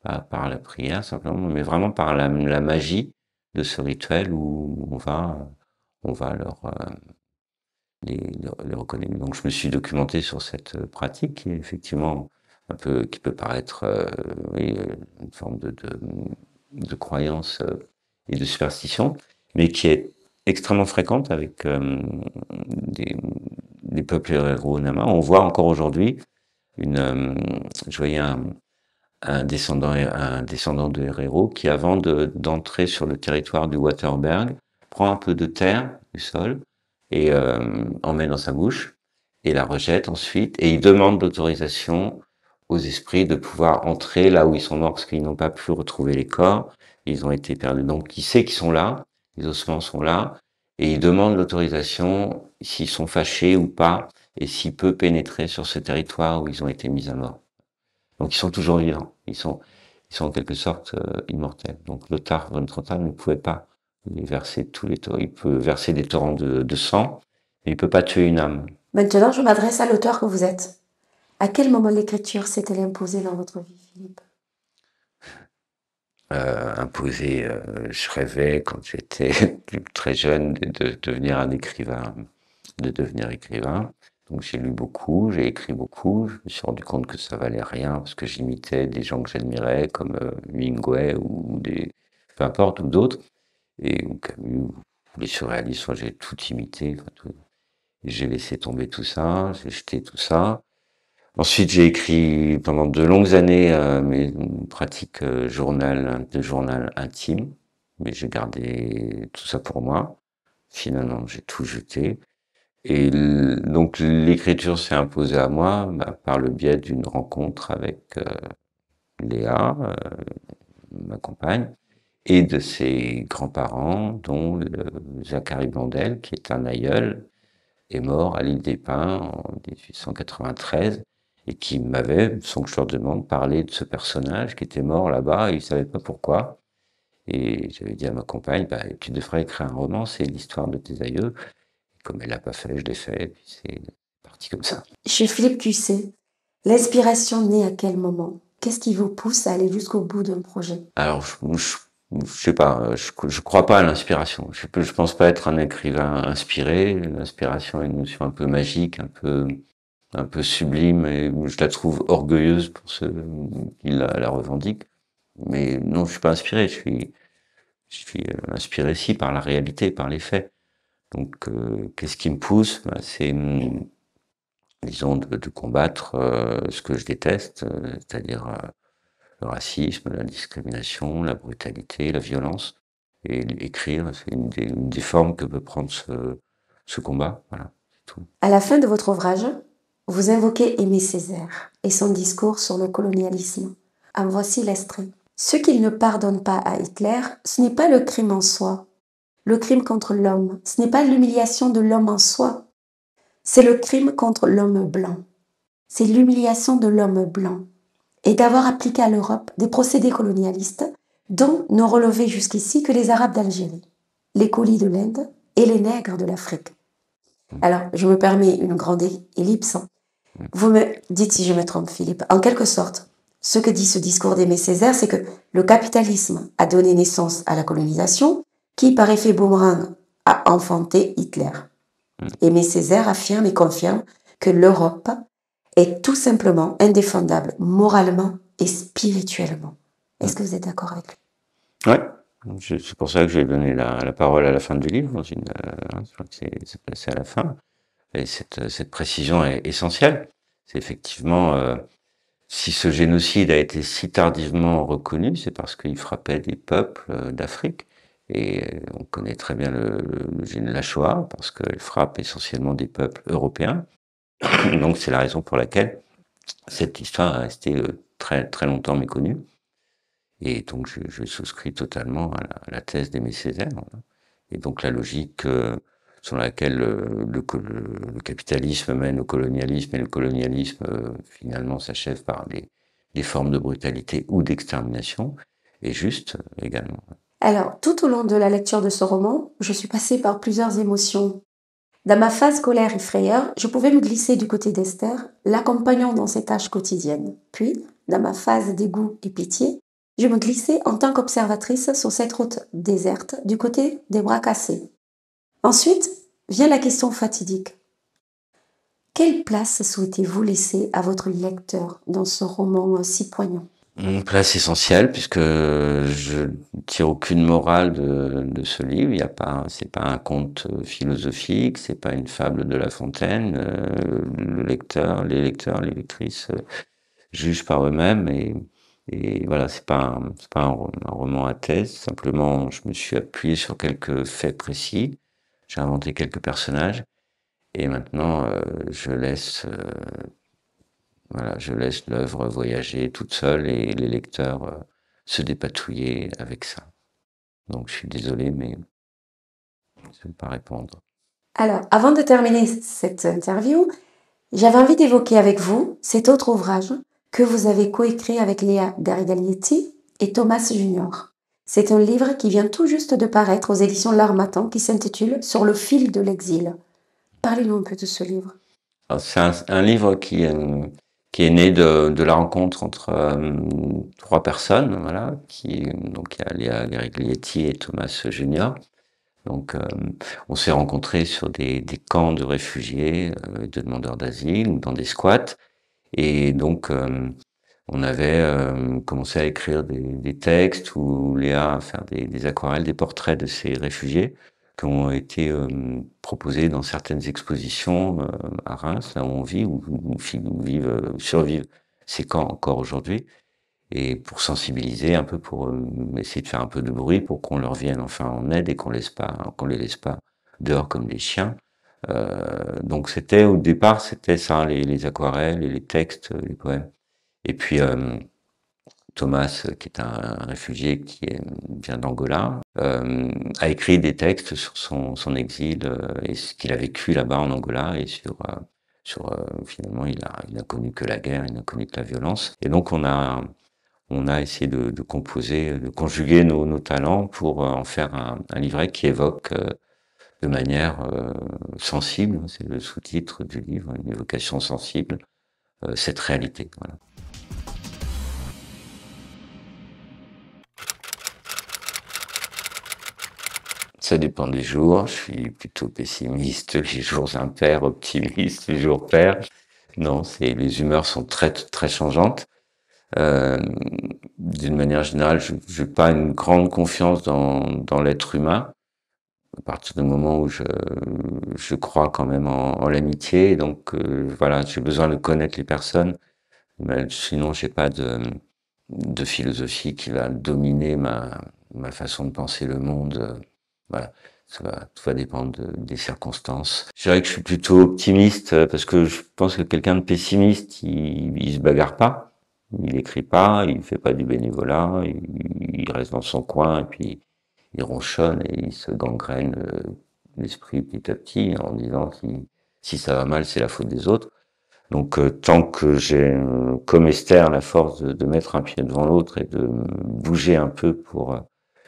pas par la prière simplement, mais vraiment par la magie de ce rituel où on va les reconnaître. Donc je me suis documenté sur cette pratique qui est effectivement qui peut paraître oui, une forme de croyance et de superstition, mais qui est extrêmement fréquente avec des, des peuples héros-nama. On voit encore aujourd'hui je voyais un descendant de héros qui, avant d'entrer sur le territoire du Waterberg, prend un peu de terre du sol et en met dans sa bouche et la rejette ensuite, et il demande l'autorisation aux esprits de pouvoir entrer là où ils sont morts parce qu'ils n'ont pas pu retrouver les corps, ils ont été perdus. Donc il sait qu'ils sont là, les ossements sont là, et il demande l'autorisation s'ils sont fâchés ou pas, et s'il peut pénétrer sur ce territoire où ils ont été mis à mort. Donc ils sont toujours vivants, ils sont en quelque sorte immortels. Donc Lothar von Trotha ne pouvait pas les verser tous les torrents. Il peut verser des torrents de sang, mais il peut pas tuer une âme. Maintenant, je m'adresse à l'auteur que vous êtes. À quel moment l'écriture s'est-elle imposée dans votre vie, Philippe? Imposé, je rêvais quand j'étais très jeune de devenir un écrivain, de devenir écrivain. Donc j'ai lu beaucoup, j'ai écrit beaucoup. Je me suis rendu compte que ça valait rien parce que j'imitais des gens que j'admirais comme Hemingway ou peu importe, ou d'autres. Ou Camus, ou les surréalistes, soit j'ai tout imité. Enfin, tout. Et j'ai laissé tomber tout ça, j'ai jeté tout ça. Ensuite, j'ai écrit pendant de longues années mes pratiques de journal intime, mais j'ai gardé tout ça pour moi. Finalement, j'ai tout jeté. Donc l'écriture s'est imposée à moi par le biais d'une rencontre avec Léa, ma compagne, et de ses grands-parents, dont Zacharie Blondel, qui est un aïeul, est mort à l'île des Pins en 1893, et qui m'avait, sans que je leur demande, parlé de ce personnage qui était mort là-bas, et ils ne savaient pas pourquoi. Et j'avais dit à ma compagne, bah, tu devrais écrire un roman, c'est l'histoire de tes aïeux. Et comme elle l'a pas fait, je l'ai fait, et puis c'est parti comme ça. Chez Philippe Cusset, l'inspiration naît à quel moment? Qu'est-ce qui vous pousse à aller jusqu'au bout d'un projet? Alors, je sais pas, je crois pas à l'inspiration. Je pense pas être un écrivain inspiré. L'inspiration est une notion un peu magique, un peu sublime, et je la trouve orgueilleuse pour ceux qui la revendiquent. Mais non, je suis pas inspiré. Je suis inspiré si par la réalité, par les faits. Donc, qu'est-ce qui me pousse? Bah, c'est, disons, de combattre ce que je déteste, c'est-à-dire le racisme, la discrimination, la brutalité, la violence. Et écrire, c'est une des formes que peut prendre ce combat. Voilà, c'est tout. À la fin de votre ouvrage, vous invoquez Aimé Césaire et son discours sur le colonialisme. En voici l'extrait. Ce qu'il ne pardonne pas à Hitler, ce n'est pas le crime en soi. Le crime contre l'homme, ce n'est pas l'humiliation de l'homme en soi. C'est le crime contre l'homme blanc. C'est l'humiliation de l'homme blanc et d'avoir appliqué à l'Europe des procédés colonialistes dont n'ont relevé jusqu'ici que les Arabes d'Algérie, les colis de l'Inde et les nègres de l'Afrique. Alors, je me permets une grande ellipse. Vous me dites si je me trompe, Philippe. En quelque sorte, ce que dit ce discours d'Aimé Césaire, c'est que le capitalisme a donné naissance à la colonisation, qui, par effet boomerang, a enfanté Hitler. Aimé Césaire affirme et confirme que l'Europe est tout simplement indéfendable moralement et spirituellement. Est-ce que vous êtes d'accord avec lui? Ouais. C'est pour ça que j'ai donné la parole à la fin du livre. Je crois que c'est passé à la fin. Et cette précision est essentielle. C'est effectivement, si ce génocide a été si tardivement reconnu, c'est parce qu'il frappait des peuples d'Afrique. Et on connaît très bien la Shoah, parce qu'elle frappe essentiellement des peuples européens. Donc c'est la raison pour laquelle cette histoire est restée très, très longtemps méconnue. Et donc je souscris totalement à la thèse d'Aimé Césaire. Voilà. Et donc la logique sur laquelle le capitalisme mène au colonialisme, et le colonialisme finalement s'achève par des formes de brutalité ou d'extermination, est juste également. Alors, tout au long de la lecture de ce roman, je suis passée par plusieurs émotions. Dans ma phase colère et frayeur, je pouvais me glisser du côté d'Esther, l'accompagnant dans ses tâches quotidiennes. Puis, dans ma phase dégoût et pitié, Je me glissai en tant qu'observatrice sur cette route déserte du côté des bras cassés. Ensuite vient la question fatidique. Quelle place souhaitez-vous laisser à votre lecteur dans ce roman si poignant? Une place essentielle puisque je ne tire aucune morale de ce livre. Il y a pas, c'est pas un conte philosophique, c'est pas une fable de La Fontaine. Le lecteur, les lectrices jugent par eux-mêmes et voilà, c'est pas un roman à thèse. Simplement, je me suis appuyé sur quelques faits précis. J'ai inventé quelques personnages et maintenant voilà, je laisse l'œuvre voyager toute seule et les lecteurs se dépatouiller avec ça. Donc je suis désolé, mais je ne peux pas répondre. Alors, avant de terminer cette interview, j'avais envie d'évoquer avec vous cet autre ouvrage que vous avez coécrit avec Léa Derrigalietti et Thomas Junior. C'est un livre qui vient tout juste de paraître aux éditions L'Harmattan qui s'intitule Sur le fil de l'exil. Parlez-nous un peu de ce livre. C'est un livre qui est né de la rencontre entre trois personnes, voilà, donc il y a Léa Derrigalietti et Thomas Junior. Donc on s'est rencontrés sur des camps de réfugiés, de demandeurs d'asile, dans des squats. Et donc, on avait commencé à écrire des textes ou Léa à faire des aquarelles, des portraits de ces réfugiés qui ont été proposés dans certaines expositions à Reims, là où on vit, survivent ces camps encore aujourd'hui, et pour sensibiliser un peu, pour essayer de faire un peu de bruit pour qu'on leur vienne enfin en aide et qu'on les laisse pas dehors comme des chiens. Donc au départ, c'était ça, les aquarelles et les textes, les poèmes. Et puis Thomas, qui est un réfugié vient d'Angola, a écrit des textes sur son exil et ce qu'il a vécu là-bas en Angola et finalement il n'a connu que la guerre, il n'a connu que la violence. Et donc on a essayé de composer, de conjuguer nos talents pour en faire un livret qui évoque de manière sensible, c'est le sous-titre du livre, une évocation sensible, cette réalité. Voilà. Ça dépend des jours, je suis plutôt pessimiste les jours impairs, optimiste les jours pairs. Non, les humeurs sont très changeantes. Euh, D'une manière générale, je n'ai pas une grande confiance dans l'être humain. À partir du moment où je crois quand même en l'amitié, donc voilà, j'ai besoin de connaître les personnes, mais sinon j'ai pas de philosophie qui va dominer ma façon de penser le monde. Voilà, tout va dépendre des circonstances. Je dirais que je suis plutôt optimiste parce que je pense que quelqu'un de pessimiste, il se bagarre pas, il écrit pas, il fait pas du bénévolat, il reste dans son coin et puis il ronchonne et il se gangrène l'esprit petit à petit en disant que si ça va mal, c'est la faute des autres. Donc tant que j'ai, comme Esther, la force de mettre un pied devant l'autre et de bouger un peu pour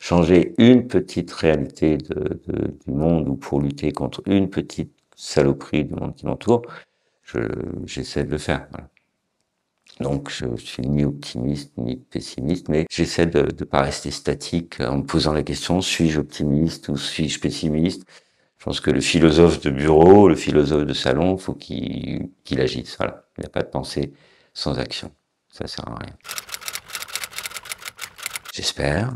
changer une petite réalité du monde ou pour lutter contre une petite saloperie du monde qui m'entoure, j'essaie de le faire. Voilà. Donc je suis ni optimiste ni pessimiste, mais j'essaie de ne pas rester statique en me posant la question, suis-je optimiste ou suis-je pessimiste? Je pense que le philosophe de bureau, le philosophe de salon, faut qu'il agisse. Voilà. Il n'y a pas de pensée sans action. Ça sert à rien. J'espère.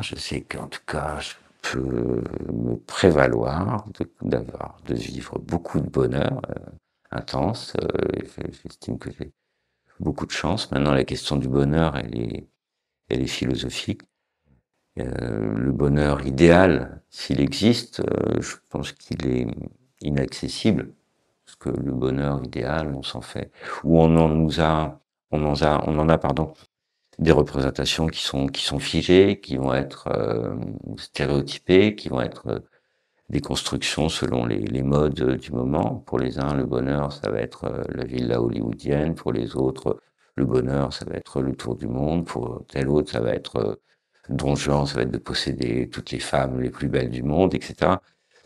Je sais qu'en tout cas, je peux me prévaloir de vivre beaucoup de bonheur intense. J'estime que j'ai beaucoup de chance. Maintenant, la question du bonheur, elle est philosophique. Le bonheur idéal, s'il existe, je pense qu'il est inaccessible. Parce que le bonheur idéal, on s'en fait, ou on en a, pardon, des représentations qui sont figées, qui vont être stéréotypées, qui vont être des constructions selon les modes du moment. Pour les uns, le bonheur, ça va être la villa hollywoodienne. Pour les autres, le bonheur, ça va être le tour du monde. Pour tel autre, ça va être Don Juan, ça va être de posséder toutes les femmes les plus belles du monde, etc.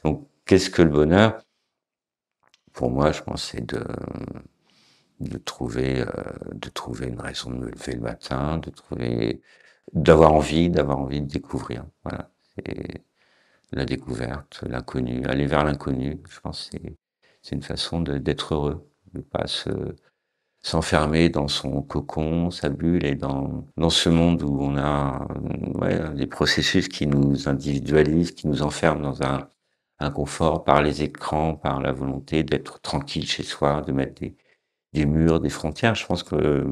Donc, qu'est-ce que le bonheur? Pour moi, je pense que c'est de trouver une raison de me lever le matin, d'avoir envie de découvrir. Voilà, c'est la découverte, l'inconnu, aller vers l'inconnu. Je pense que c'est une façon d'être heureux, de pas s'enfermer dans son cocon, sa bulle, et dans ce monde où on a des processus qui nous individualisent, qui nous enferment dans un confort par les écrans, par la volonté d'être tranquille chez soi, de mettre des murs, des frontières. Je pense que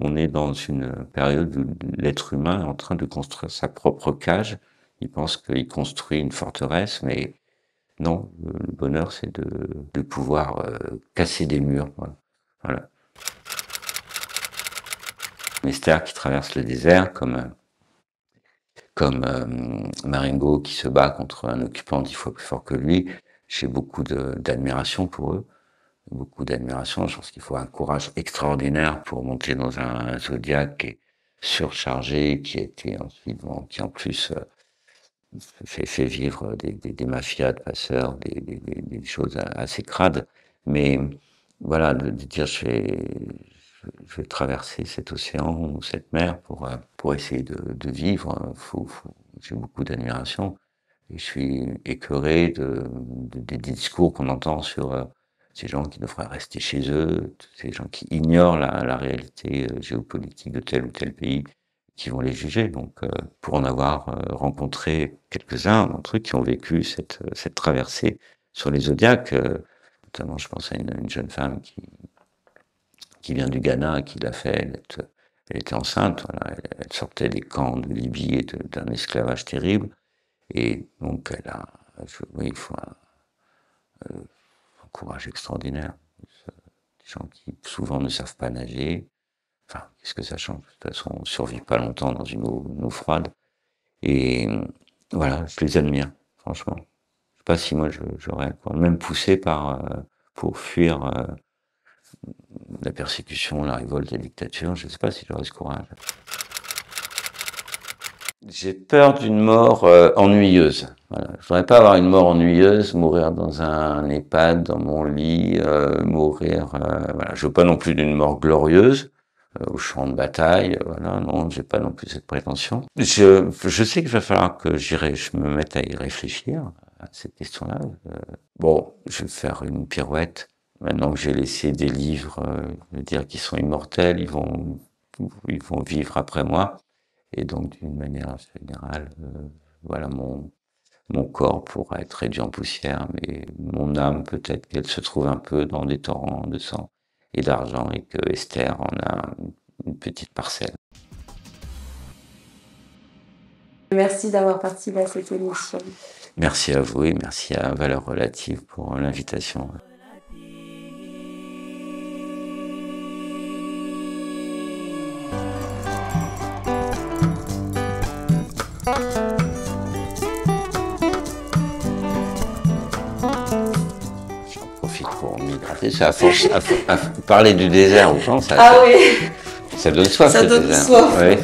on est dans une période où l'être humain est en train de construire sa propre cage. Il pense qu'il construit une forteresse, mais non, le bonheur, c'est de pouvoir casser des murs. Voilà. Esther qui traverse le désert, comme Marengo qui se bat contre un occupant 10 fois plus fort que lui. J'ai beaucoup d'admiration pour eux, beaucoup d'admiration. Je pense qu'il faut un courage extraordinaire pour monter dans un zodiaque qui est surchargé, qui en plus fait vivre des mafias de passeurs, des choses assez crades. Mais voilà, de dire je vais traverser cet océan ou cette mer pour essayer de vivre. J'ai beaucoup d'admiration et je suis écœuré des discours qu'on entend sur ces gens qui devraient rester chez eux, ces gens qui ignorent la réalité géopolitique de tel ou tel pays, qui vont les juger. Donc, pour en avoir rencontré quelques-uns d'entre eux qui ont vécu cette traversée sur les zodiaques, notamment je pense à une jeune femme qui vient du Ghana, qui l'a fait, elle était enceinte, voilà, elle sortait des camps de Libye et d'un esclavage terrible, et donc il faut un courage extraordinaire. Des gens qui souvent ne savent pas nager, enfin, qu'est-ce que ça change? De toute façon, on ne survit pas longtemps dans une eau froide, et voilà, je les admire, franchement. Je sais pas si moi j'aurais même poussé pour fuir la persécution, la révolte, la dictature, je ne sais pas si j'aurais ce courage. J'ai peur d'une mort ennuyeuse. Voilà. Je voudrais pas avoir une mort ennuyeuse, mourir dans un EHPAD, dans mon lit, mourir. Voilà. Je veux pas non plus d'une mort glorieuse au champ de bataille. Voilà, non, j'ai pas non plus cette prétention. Je sais qu'il va falloir que je me mette à y réfléchir à cette question-là. Bon, je vais faire une pirouette. Maintenant que j'ai laissé des livres, je veux dire, qui sont immortels, ils vont vivre après moi. Et donc, d'une manière générale, voilà, mon corps pourra être réduit en poussière, mais mon âme, peut-être qu'elle se trouve un peu dans des torrents de sang et d'argent, et que Esther en a une petite parcelle. Merci d'avoir participé à cette émission. Merci à vous et merci à Valeurs Relatives pour l'invitation. J'en profite pour m'hydrater. À force à parler du désert aux gens, ça donne soif. Ça donne soif. Ouais.